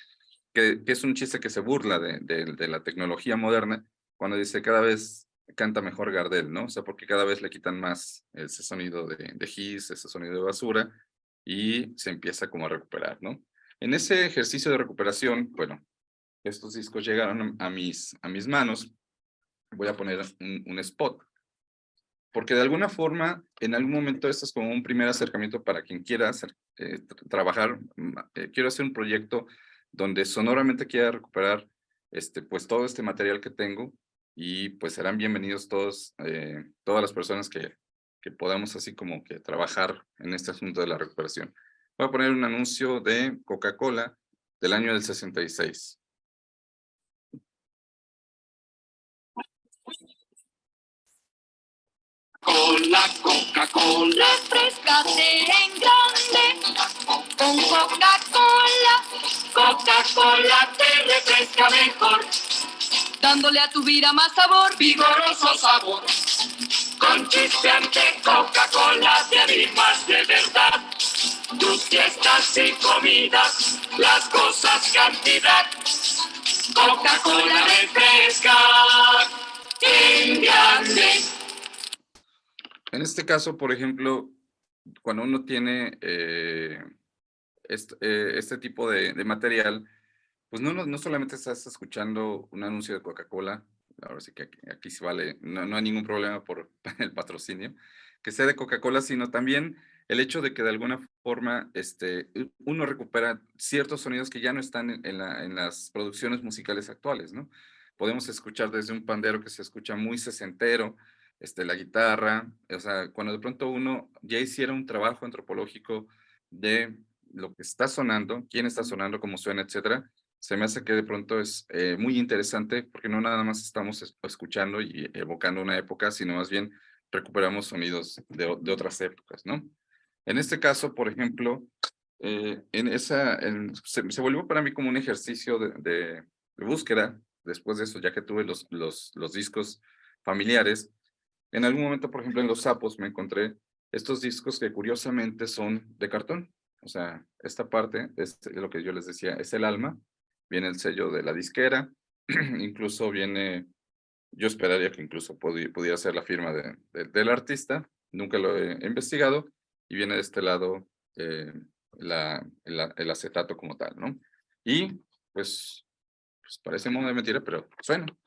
que es un chiste que se burla de la tecnología moderna, cuando dice cada vez canta mejor Gardel, ¿no? O sea, porque cada vez le quitan más ese sonido de hiss, ese sonido de basura, y se empieza como a recuperar, ¿no? En ese ejercicio de recuperación, bueno, estos discos llegaron a mis manos. Voy a poner un spot, porque de alguna forma, en algún momento, esto es como un primer acercamiento para quien quiera trabajar. Quiero hacer un proyecto donde sonoramente quiera recuperar pues todo este material que tengo, y pues serán bienvenidos todas las personas que que podamos así como que trabajar en este asunto de la recuperación. Voy a poner un anuncio de Coca-Cola del año del 66. Coca-Cola, refrescate en grande. Con Coca-Cola, Coca-Cola te refresca mejor. Dándole a tu vida más sabor, vigoroso sabor. Con chispeante Coca-Cola te animas de verdad. Tus fiestas y comidas, las cosas cantidad. Coca-Cola refresca en grande. En este caso, por ejemplo, cuando uno tiene este tipo de material, pues no solamente estás escuchando un anuncio de Coca-Cola, ahora sí que aquí sí vale, no hay ningún problema por el patrocinio, que sea de Coca-Cola, sino también el hecho de que de alguna forma uno recupera ciertos sonidos que ya no están en las producciones musicales actuales, ¿no? Podemos escuchar desde un pandero que se escucha muy sesentero, la guitarra, o sea, cuando de pronto uno ya hiciera un trabajo antropológico de lo que está sonando, quién está sonando, cómo suena, etcétera, se me hace que de pronto es muy interesante porque no nada más estamos escuchando y evocando una época, sino más bien recuperamos sonidos de otras épocas, ¿no? En este caso, por ejemplo, se volvió para mí como un ejercicio de búsqueda, después de eso, ya que tuve los discos familiares. En algún momento, por ejemplo, en Los Sapos me encontré estos discos que curiosamente son de cartón. O sea, esta parte es lo que yo les decía, es el alma. Viene el sello de la disquera, incluso viene, yo esperaría que incluso pudiera ser la firma del artista, nunca lo he investigado, y viene de este lado el acetato como tal, ¿no? Y pues parece modo de mentira, pero suena, ¿no?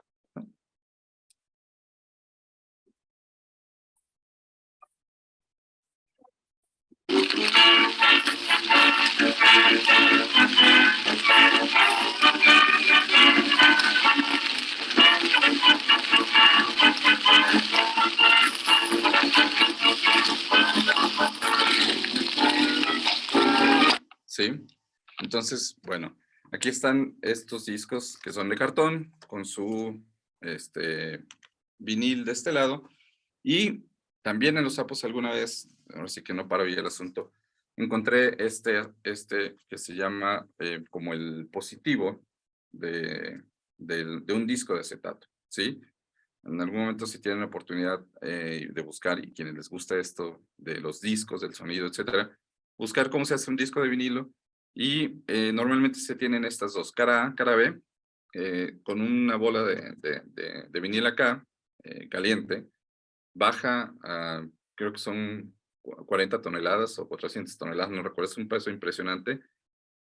Sí, entonces, bueno, aquí están estos discos que son de cartón con su vinil de este lado, y también en Los Sapos alguna vez, ahora sí que no paro bien el asunto, encontré este que se llama como el positivo de un disco de acetato, ¿sí? En algún momento si tienen la oportunidad de buscar, y quienes les gusta esto de los discos, del sonido, etcétera, buscar cómo se hace un disco de vinilo, y normalmente se tienen estas dos, cara A, cara B, con una bola de vinil acá, caliente, baja a, creo que son 40 toneladas o 400 toneladas, no recuerdo, es un peso impresionante,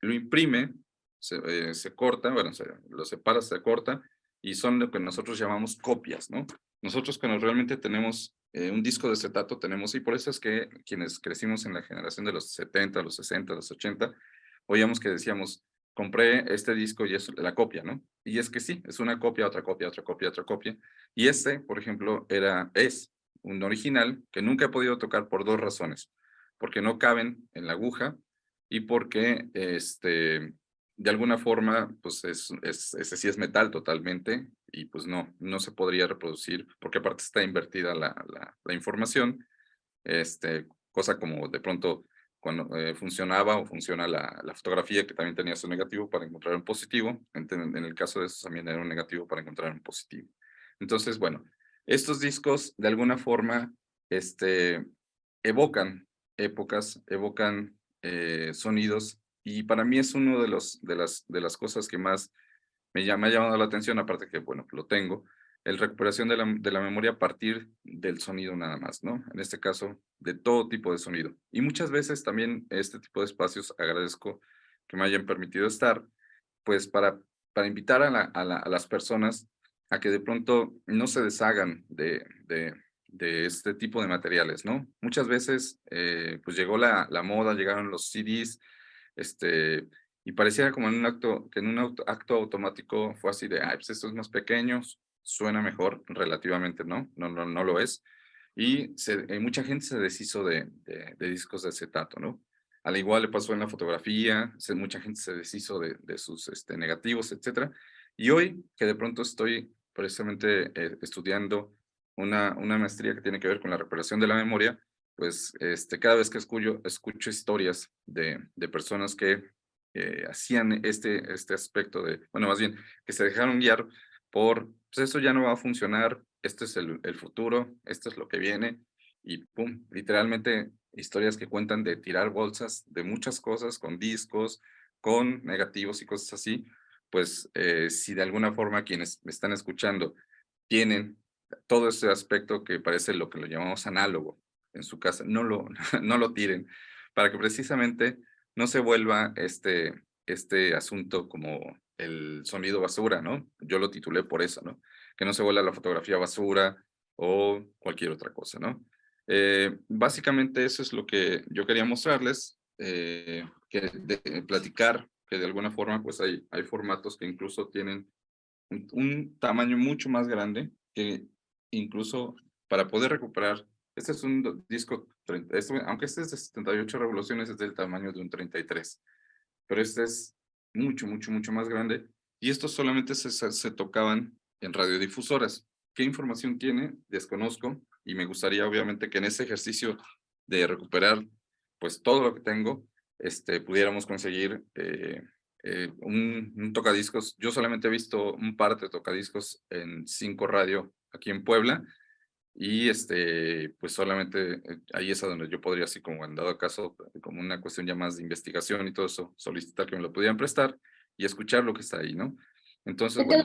lo imprime, se corta, bueno, lo separa, se corta, y son lo que nosotros llamamos copias, ¿no? Nosotros cuando realmente tenemos un disco de acetato tenemos, y por eso es que quienes crecimos en la generación de los 70, los 60, los 80, oíamos que decíamos, compré este disco y es la copia, ¿no? Y es que sí, es una copia, otra copia, otra copia, otra copia. Y por ejemplo, es un original que nunca he podido tocar por dos razones. Porque no caben en la aguja, y porque de alguna forma, pues ese sí es metal totalmente, y pues no se podría reproducir, porque aparte está invertida la información, cosa como de pronto cuando funcionaba o funciona la fotografía, que también tenía su negativo para encontrar un positivo, en el caso de estos también era un negativo para encontrar un positivo. Entonces, bueno, estos discos de alguna forma evocan épocas, evocan sonidos, y para mí es uno de las cosas que más me ha llamado la atención, aparte que, bueno, lo tengo, el recuperación de la memoria a partir del sonido nada más, ¿no? En este caso, de todo tipo de sonido. Y muchas veces también este tipo de espacios agradezco que me hayan permitido estar, pues para invitar a las personas a que de pronto no se deshagan de este tipo de materiales, ¿no? Muchas veces, pues llegó la moda, llegaron los CDs, y pareciera como en un acto automático fue así de, pues esto es más pequeño, suena mejor, relativamente no lo es. y mucha gente se deshizo de discos de acetato, ¿no? Al igual le pasó en la fotografía, mucha gente se deshizo de sus negativos, etcétera. Y hoy, que de pronto estoy precisamente estudiando una maestría que tiene que ver con la recuperación de la memoria, pues cada vez que escucho historias de personas que hacían este aspecto de, bueno, más bien, que se dejaron guiar por, pues eso ya no va a funcionar, este es el futuro, esto es lo que viene, y pum, literalmente historias que cuentan de tirar bolsas de muchas cosas, con discos, con negativos y cosas así, pues si de alguna forma quienes me están escuchando tienen todo ese aspecto que parece lo que lo llamamos análogo en su casa, no lo tiren, para que precisamente no se vuelva este asunto como el sonido basura, ¿no? Yo lo titulé por eso, ¿no? Que no se vuelva la fotografía basura o cualquier otra cosa, ¿no? Básicamente eso es lo que yo quería mostrarles, platicar que de alguna forma pues hay formatos que incluso tienen un tamaño mucho más grande, que incluso para poder recuperar, este es un disco, aunque este es de 78 revoluciones, es del tamaño de un 33, pero este es mucho más grande, y estos solamente se tocaban en radiodifusoras. ¿Qué información tiene? Desconozco, y me gustaría obviamente que en ese ejercicio de recuperar pues todo lo que tengo, pudiéramos conseguir un tocadiscos. Yo solamente he visto un par de tocadiscos en 5 Radio aquí en Puebla, y pues solamente ahí es a donde yo podría, así como en dado caso, como una cuestión ya más de investigación y todo eso, solicitar que me lo pudieran prestar y escuchar lo que está ahí, ¿no? Entonces, bueno,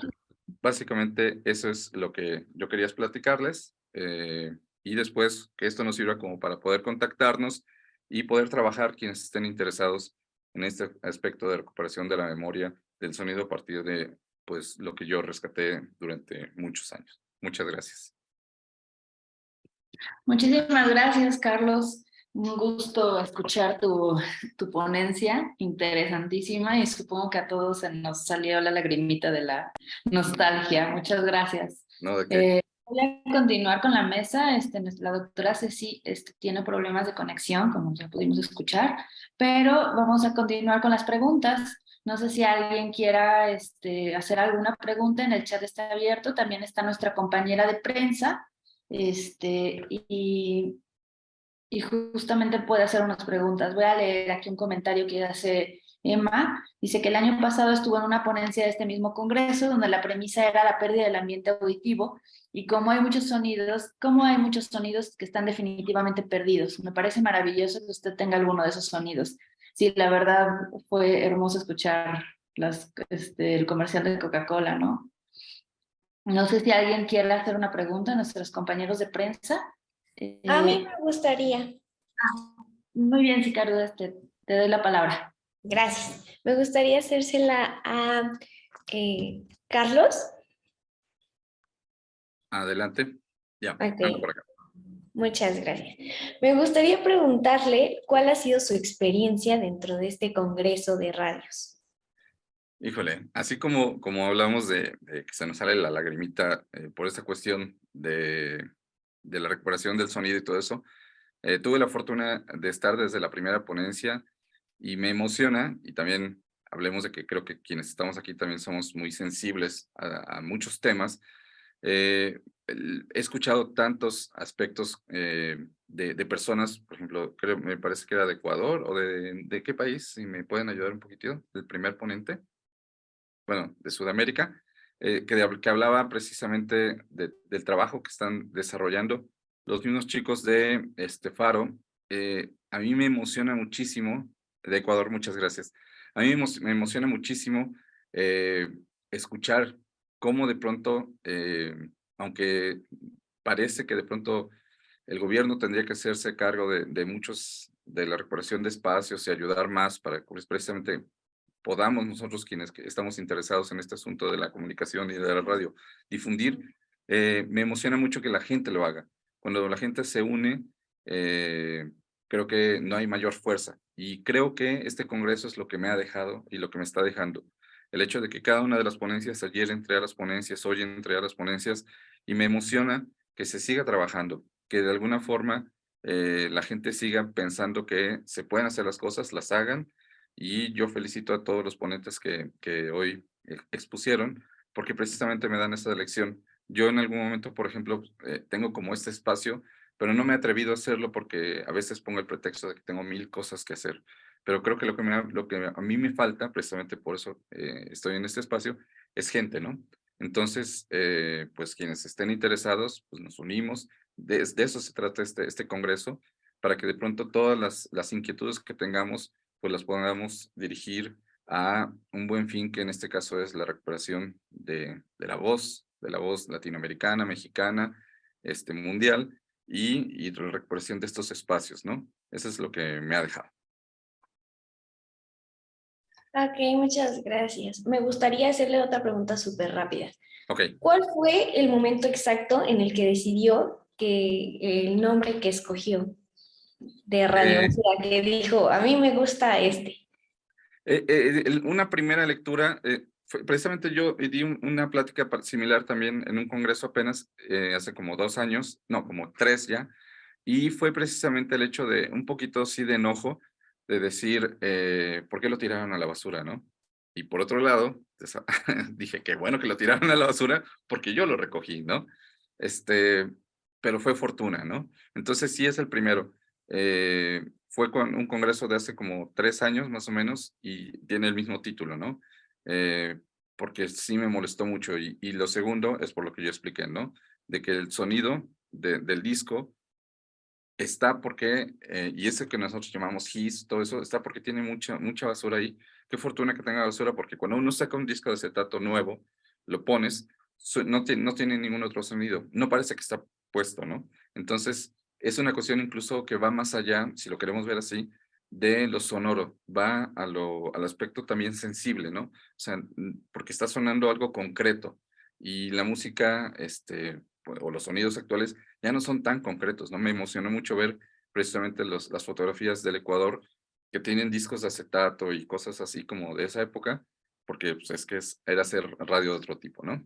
básicamente eso es lo que yo quería platicarles, y después que esto nos sirva como para poder contactarnos y poder trabajar quienes estén interesados en este aspecto de recuperación de la memoria del sonido a partir de pues lo que yo rescaté durante muchos años. Muchas gracias. Muchísimas gracias, Carlos. Un gusto escuchar tu ponencia, interesantísima, y supongo que a todos se nos salió la lagrimita de la nostalgia. Muchas gracias. No, ¿de qué? Voy a continuar con la mesa. La doctora Ceci tiene problemas de conexión, como ya pudimos escuchar, pero vamos a continuar con las preguntas. No sé si alguien quiera hacer alguna pregunta. En el chat está abierto. También está nuestra compañera de prensa, y justamente puede hacer unas preguntas. Voy a leer aquí un comentario que hace Emma. Dice que el año pasado estuvo en una ponencia de este mismo congreso donde la premisa era la pérdida del ambiente auditivo y cómo hay muchos sonidos que están definitivamente perdidos. Me parece maravilloso que usted tenga alguno de esos sonidos. Sí, la verdad fue hermoso escuchar el comercial de Coca-Cola, ¿no? No sé si alguien quiere hacer una pregunta a nuestros compañeros de prensa. A mí me gustaría. Muy bien, Sicardo, te doy la palabra. Gracias. Me gustaría hacérsela a Carlos. Adelante. Ya, Okay. vengo por acá. Muchas gracias. Me gustaría preguntarle cuál ha sido su experiencia dentro de este congreso de radios. Híjole, así como hablamos de que se nos sale la lagrimita por esta cuestión de la recuperación del sonido y todo eso, tuve la fortuna de estar desde la primera ponencia y me emociona, y también hablemos de que creo que quienes estamos aquí también somos muy sensibles a muchos temas. He escuchado tantos aspectos de personas, por ejemplo, me parece que era de Ecuador, o de qué país, si me pueden ayudar un poquitito, del primer ponente, bueno, de Sudamérica, que hablaba precisamente del trabajo que están desarrollando los mismos chicos de Faro. A mí me emociona muchísimo, de Ecuador, muchas gracias. A mí me emociona muchísimo escuchar cómo de pronto, aunque parece que de pronto el gobierno tendría que hacerse cargo de muchos, de la recuperación de espacios y ayudar más para pues, precisamente podamos nosotros quienes estamos interesados en este asunto de la comunicación y de la radio difundir, me emociona mucho que la gente lo haga. Cuando la gente se une, creo que no hay mayor fuerza, y creo que este congreso es lo que me ha dejado y lo que me está dejando. El hecho de que cada una de las ponencias, ayer entré a las ponencias, hoy entré a las ponencias, y me emociona que se siga trabajando. que de alguna forma la gente siga pensando que se pueden hacer las cosas, las hagan, y yo felicito a todos los ponentes que hoy expusieron, porque precisamente me dan esa lección. Yo en algún momento, por ejemplo, tengo como este espacio, pero no me he atrevido a hacerlo porque a veces pongo el pretexto de que tengo 1000 cosas que hacer. Pero creo que lo que a mí me falta, precisamente por eso estoy en este espacio, es gente, ¿no? Entonces, pues quienes estén interesados, pues nos unimos. De eso se trata este congreso, para que de pronto todas las inquietudes que tengamos, pues las podamos dirigir a un buen fin, que en este caso es la recuperación de la voz latinoamericana, mexicana, mundial, y la recuperación de estos espacios, ¿no? Eso es lo que me ha dejado. Ok, muchas gracias. Me gustaría hacerle otra pregunta súper rápida. Ok. ¿Cuál fue el momento exacto en el que decidió que el nombre que escogió de radio, o sea, que dijo, a mí me gusta este? Una primera lectura, precisamente yo di una plática similar también en un congreso apenas, hace como 2 años, no, como 3 ya, y fue precisamente el hecho de un poquito sí de enojo, de decir, ¿por qué lo tiraron a la basura, no? Y por otro lado, dije, qué bueno que lo tiraron a la basura, porque yo lo recogí, ¿no? Pero fue fortuna, ¿no? Entonces sí es el primero. Fue con un congreso de hace como 3 años más o menos, y tiene el mismo título, ¿no? Porque sí me molestó mucho, y lo segundo es por lo que yo expliqué, ¿no? De que el sonido del disco está porque, y ese que nosotros llamamos his, todo eso, está porque tiene mucha basura ahí. Qué fortuna que tenga basura, porque cuando uno saca un disco de acetato nuevo, lo pones, no tiene ningún otro sonido, no parece que está puesto, ¿no? Entonces, es una cuestión incluso que va más allá, si lo queremos ver así, de lo sonoro, va al aspecto también sensible, ¿no? O sea, porque está sonando algo concreto, y la música, o los sonidos actuales ya no son tan concretos, ¿no? Me emocionó mucho ver precisamente las fotografías del Ecuador que tienen discos de acetato y cosas así como de esa época, porque pues, es que era hacer radio de otro tipo, ¿no?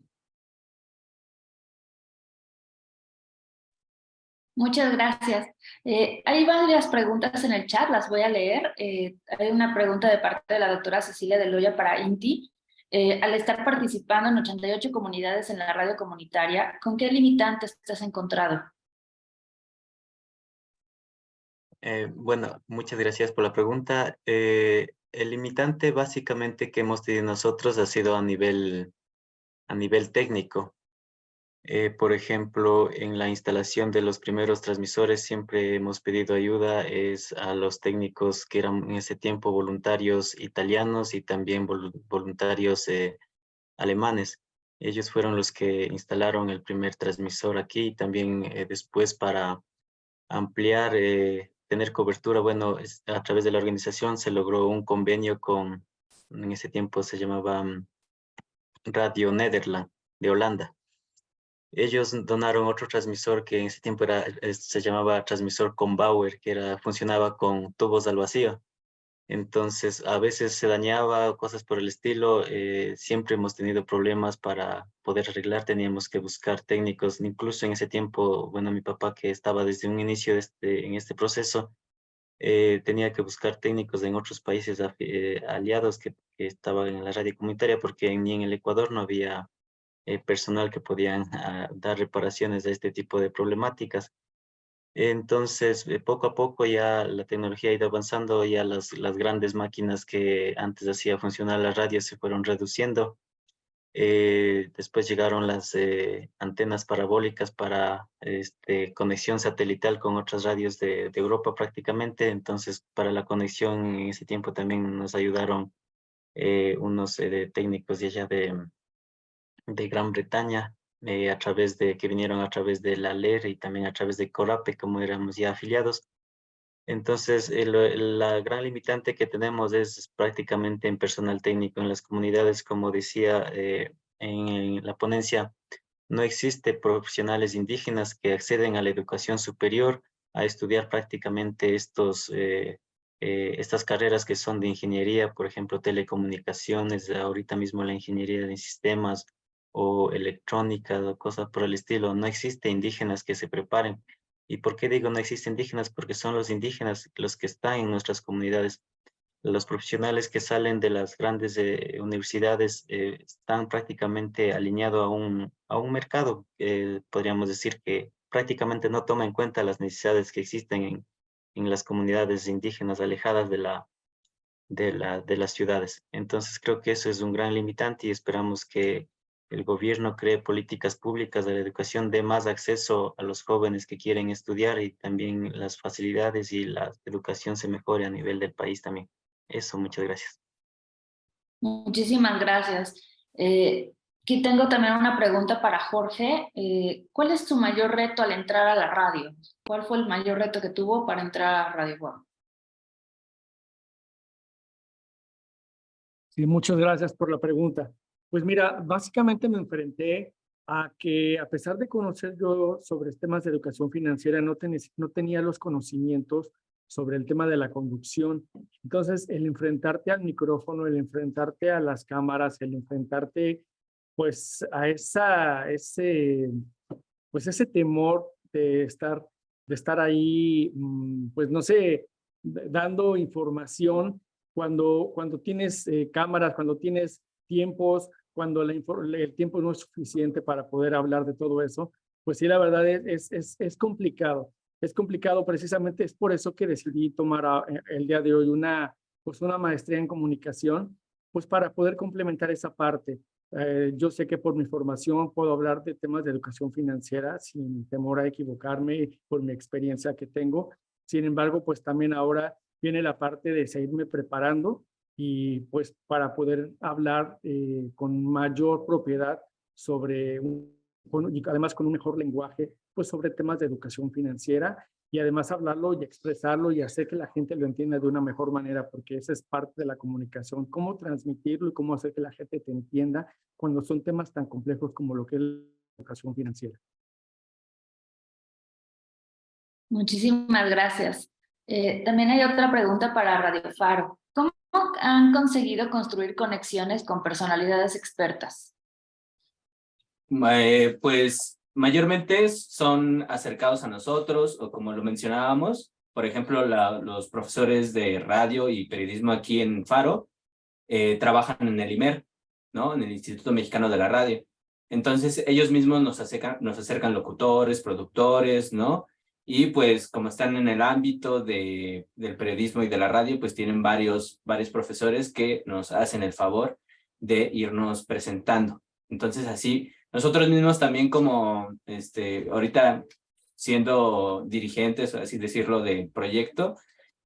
Muchas gracias. Hay varias preguntas en el chat, las voy a leer. Hay una pregunta de parte de la doctora Cecilia de Loya para INTI. Al estar participando en 88 comunidades en la radio comunitaria, ¿con qué limitantes te has encontrado? Bueno, muchas gracias por la pregunta. El limitante básicamente que hemos tenido nosotros ha sido a nivel técnico. Por ejemplo, en la instalación de los primeros transmisores siempre hemos pedido ayuda a los técnicos que eran en ese tiempo voluntarios italianos y también voluntarios alemanes. Ellos fueron los que instalaron el primer transmisor aquí, y también después para ampliar, tener cobertura. Bueno, a través de la organización se logró un convenio en ese tiempo se llamaba Radio Nederland de Holanda. Ellos donaron otro transmisor que en ese tiempo se llamaba transmisor Combauer, que funcionaba con tubos al vacío. Entonces, a veces se dañaba o cosas por el estilo. Siempre hemos tenido problemas para poder arreglar. Teníamos que buscar técnicos. Incluso en ese tiempo, bueno, mi papá, que estaba desde un inicio en este proceso, tenía que buscar técnicos en otros países aliados que estaban en la radio comunitaria, porque ni en el Ecuador no había personal que podían dar reparaciones a este tipo de problemáticas. Entonces, poco a poco ya la tecnología ha ido avanzando, ya las grandes máquinas que antes hacía funcionar la radio se fueron reduciendo. Después llegaron las antenas parabólicas para conexión satelital con otras radios de Europa prácticamente. Entonces, para la conexión en ese tiempo también nos ayudaron unos técnicos de allá de Gran Bretaña, que vinieron a través de la LER y también a través de Corape, como éramos ya afiliados. Entonces, la gran limitante que tenemos es prácticamente en personal técnico en las comunidades. Como decía en la ponencia, no existe profesionales indígenas que acceden a la educación superior a estudiar prácticamente estas carreras que son de ingeniería, por ejemplo, telecomunicaciones, ahorita mismo la ingeniería de sistemas o electrónica o cosas por el estilo. No existe indígenas que se preparen. ¿Y por qué digo no existen indígenas? Porque son los indígenas los que están en nuestras comunidades. Los profesionales que salen de las grandes universidades están prácticamente alineados a un mercado, podríamos decir que prácticamente no toma en cuenta las necesidades que existen en las comunidades indígenas alejadas de las ciudades. Entonces creo que eso es un gran limitante y esperamos que el gobierno cree políticas públicas de la educación, dé más acceso a los jóvenes que quieren estudiar y también las facilidades y la educación se mejore a nivel del país también. Eso, muchas gracias. Muchísimas gracias. Aquí tengo también una pregunta para Jorge. ¿Cuál es tu mayor reto al entrar a la radio? ¿Cuál fue el mayor reto que tuvo para entrar a Radio Faro? Sí, muchas gracias por la pregunta. Pues mira, básicamente me enfrenté a que a pesar de conocer yo sobre temas de educación financiera, no tenía los conocimientos sobre el tema de la conducción. Entonces, el enfrentarte al micrófono, el enfrentarte a las cámaras, el enfrentarte pues a ese temor de estar ahí, pues no sé, dando información cuando tienes cámaras, cuando tienes tiempos, cuando el tiempo no es suficiente para poder hablar de todo eso, pues sí, la verdad es complicado. Es complicado, precisamente es por eso que decidí tomar el día de hoy una maestría en comunicación, pues para poder complementar esa parte. Yo sé que por mi formación puedo hablar de temas de educación financiera sin temor a equivocarme por mi experiencia que tengo. Sin embargo, pues también ahora viene la parte de seguirme preparando y pues para poder hablar con mayor propiedad sobre y además con un mejor lenguaje, pues sobre temas de educación financiera y además hablarlo y expresarlo y hacer que la gente lo entienda de una mejor manera, porque esa es parte de la comunicación, cómo transmitirlo y cómo hacer que la gente te entienda cuando son temas tan complejos como lo que es la educación financiera. Muchísimas gracias. También hay otra pregunta para Radio Faro. ¿Cómo han conseguido construir conexiones con personalidades expertas? Pues mayormente son acercados a nosotros o como lo mencionábamos, por ejemplo, los profesores de radio y periodismo aquí en Faro trabajan en el IMER, ¿no? En el Instituto Mexicano de la Radio. Entonces ellos mismos nos acercan locutores, productores, ¿no? Y pues como están en el ámbito del periodismo y de la radio, pues tienen varios profesores que nos hacen el favor de irnos presentando. Entonces así, nosotros mismos también como ahorita siendo dirigentes, así decirlo, del proyecto,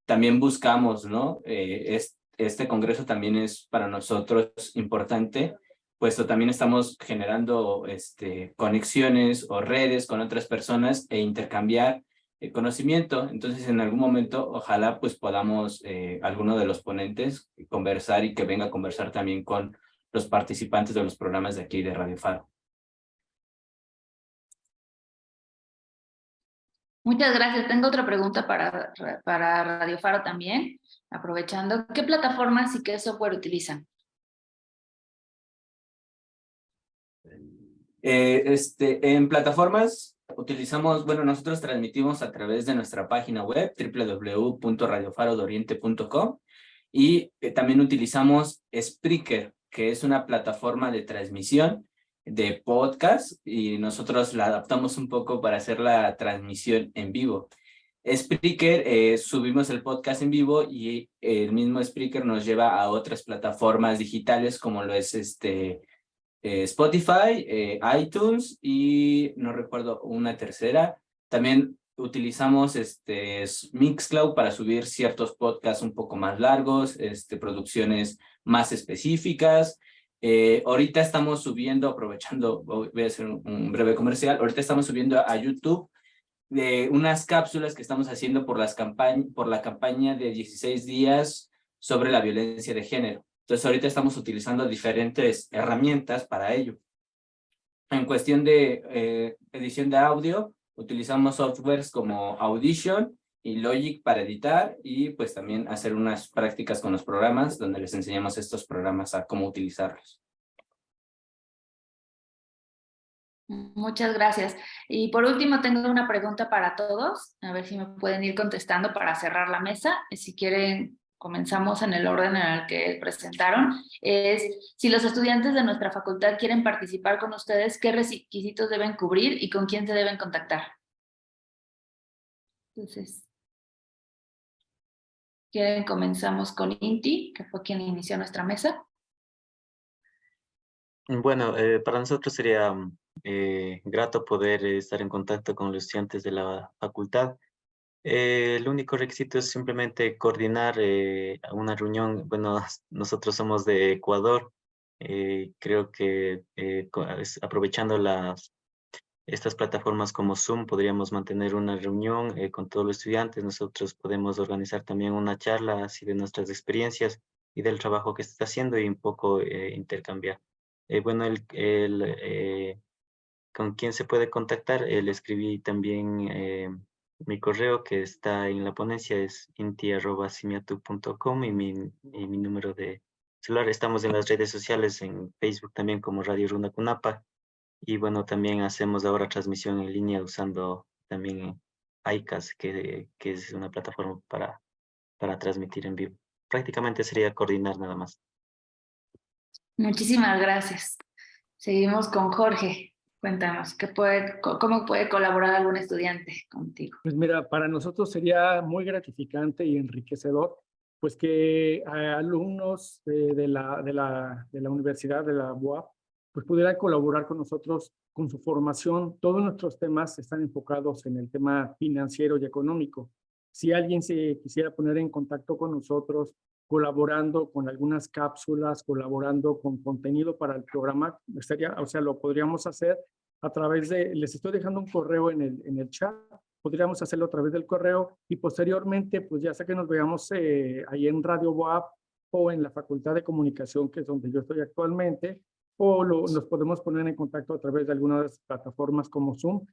también buscamos, ¿no? Este congreso también es para nosotros importante, puesto también estamos generando conexiones o redes con otras personas e intercambiar conocimiento. Entonces, en algún momento, ojalá pues podamos, alguno de los ponentes, conversar y que venga a conversar también con los participantes de los programas de aquí de Radio Faro. Muchas gracias. Tengo otra pregunta para Radio Faro también, aprovechando. ¿Qué plataformas y qué software utilizan? En plataformas utilizamos, bueno, nosotros transmitimos a través de nuestra página web www.radiofarodoriente.com y también utilizamos Spreaker, que es una plataforma de transmisión de podcast y nosotros la adaptamos un poco para hacer la transmisión en vivo. Spreaker, subimos el podcast en vivo y el mismo Spreaker nos lleva a otras plataformas digitales como lo es Spotify, iTunes y no recuerdo una tercera. También utilizamos Mixcloud para subir ciertos podcasts un poco más largos, producciones más específicas. Ahorita estamos subiendo, aprovechando, voy a hacer un breve comercial, ahorita estamos subiendo a YouTube unas cápsulas que estamos haciendo por la campaña de 16 días sobre la violencia de género. Entonces ahorita estamos utilizando diferentes herramientas para ello. En cuestión de edición de audio, utilizamos softwares como Audition y Logic para editar y pues también hacer unas prácticas con los programas donde les enseñamos estos programas a cómo utilizarlos. Muchas gracias. Y por último, tengo una pregunta para todos, a ver si me pueden ir contestando para cerrar la mesa. Si quieren, comenzamos en el orden en el que presentaron. Es, si los estudiantes de nuestra facultad quieren participar con ustedes, ¿qué requisitos deben cubrir y con quién se deben contactar? Entonces, ¿quieren comenzamos con Inti, que fue quien inició nuestra mesa? Bueno, para nosotros sería grato poder estar en contacto con los estudiantes de la facultad. El único requisito es simplemente coordinar una reunión. Bueno, nosotros somos de Ecuador. Creo que aprovechando estas plataformas como Zoom, podríamos mantener una reunión con todos los estudiantes. Nosotros podemos organizar también una charla así de nuestras experiencias y del trabajo que se está haciendo y un poco intercambiar. Bueno, con quién se puede contactar, le escribí también mi correo que está en la ponencia, es inti@simiatu.com y mi número de celular. Estamos en las redes sociales, en Facebook también como Radio Runa Kunapa. Y bueno, también hacemos ahora transmisión en línea usando también iCast, que es una plataforma para transmitir en vivo. Prácticamente sería coordinar nada más. Muchísimas gracias. Seguimos con Jorge. Cuéntanos, ¿cómo puede colaborar algún estudiante contigo? Pues mira, para nosotros sería muy gratificante y enriquecedor, pues que alumnos de la universidad, de la UAP, pues pudieran colaborar con nosotros con su formación. Todos nuestros temas están enfocados en el tema financiero y económico. Si alguien se quisiera poner en contacto con nosotros, colaborando con algunas cápsulas, colaborando con contenido para el programa, lo podríamos hacer a través les estoy dejando un correo en el chat, podríamos hacerlo a través del correo y posteriormente, pues ya sea que nos veamos ahí en Radio UAP o en la Facultad de Comunicación, que es donde yo estoy actualmente, o nos podemos poner en contacto a través de algunas plataformas como Zoom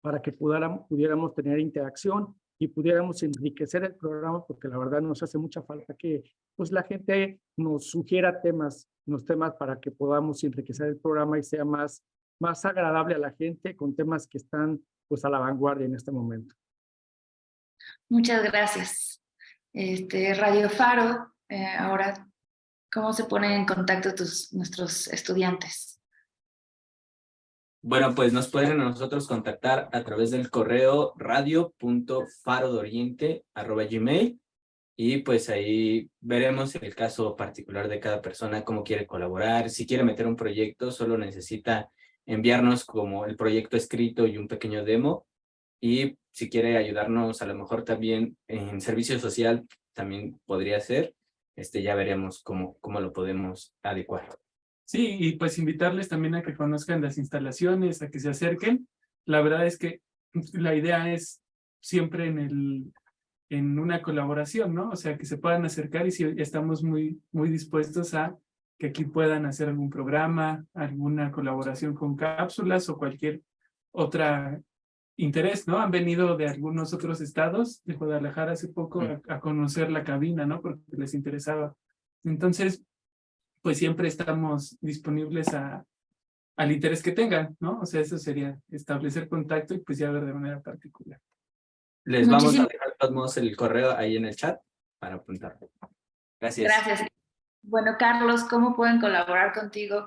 para que pudiéramos tener interacción y pudiéramos enriquecer el programa, porque la verdad nos hace mucha falta que pues la gente nos sugiera temas para que podamos enriquecer el programa y sea más agradable a la gente con temas que están pues a la vanguardia en este momento. Muchas gracias. Radio Faro, ahora, ¿cómo se ponen en contacto nuestros estudiantes? Bueno, pues nos pueden a nosotros contactar a través del correo radio.farodoriente@gmail y pues ahí veremos el caso particular de cada persona, cómo quiere colaborar. Si quiere meter un proyecto, solo necesita enviarnos como el proyecto escrito y un pequeño demo. Y si quiere ayudarnos a lo mejor también en servicio social, también podría ser. Ya veremos cómo lo podemos adecuar. Sí, y pues invitarles también a que conozcan las instalaciones, a que se acerquen. La verdad es que la idea es siempre en una colaboración, ¿no? O sea, que se puedan acercar y si estamos muy dispuestos a que aquí puedan hacer algún programa, alguna colaboración con cápsulas o cualquier otra interés, ¿no? Han venido de algunos otros estados, de Guadalajara hace poco, a conocer la cabina, ¿no? Porque les interesaba. Entonces, pues siempre estamos disponibles al interés que tengan, ¿no? O sea, eso sería establecer contacto y pues ya ver de manera particular. Les vamos a dejar de todos modos el correo ahí en el chat para apuntar. Gracias. Gracias. Bueno, Carlos, ¿cómo pueden colaborar contigo?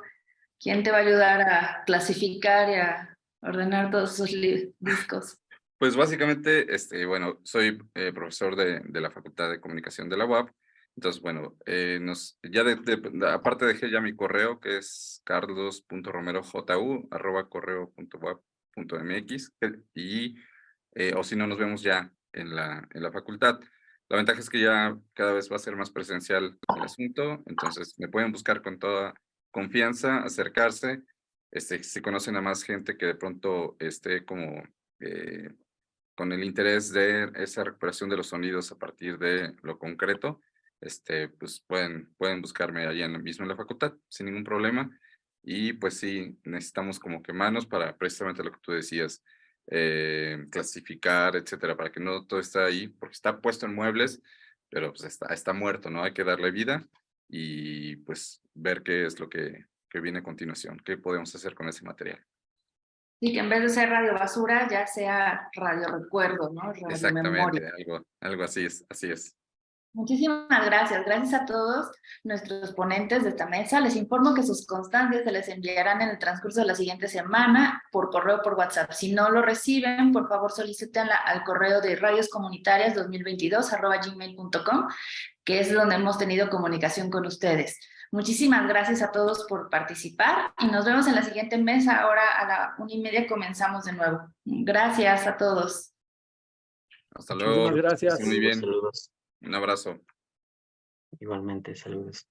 ¿Quién te va a ayudar a clasificar y a ordenar todos esos discos? Pues básicamente, bueno, soy profesor de la Facultad de Comunicación de la UAP. Entonces, bueno, aparte dejé ya mi correo, que es carlos.romeroju@correo.uap.mx y o si no, nos vemos ya en la facultad. La ventaja es que ya cada vez va a ser más presencial el asunto, entonces me pueden buscar con toda confianza, acercarse, si conocen a más gente que de pronto esté como con el interés de esa recuperación de los sonidos a partir de lo concreto, pues pueden buscarme allá mismo en la facultad sin ningún problema. Y pues sí, necesitamos como que manos para precisamente lo que tú decías, clasificar, etcétera, para que no todo esté ahí, porque está puesto en muebles, pero pues está muerto, ¿no? Hay que darle vida y pues ver qué es lo que viene a continuación, qué podemos hacer con ese material. Y que en vez de ser radio basura, ya sea radio recuerdo, ¿no? Radio Exactamente, memoria. algo así es, así es. Muchísimas gracias. Gracias a todos nuestros ponentes de esta mesa. Les informo que sus constancias se les enviarán en el transcurso de la siguiente semana por correo o por WhatsApp. Si no lo reciben, por favor solicítenla al correo de radioscomunitarias2022@gmail.com, que es donde hemos tenido comunicación con ustedes. Muchísimas gracias a todos por participar y nos vemos en la siguiente mesa. Ahora a la 1:30 comenzamos de nuevo. Gracias a todos. Hasta luego. Muchísimas gracias. Muy bien. Saludos. Un abrazo. Igualmente, saludos.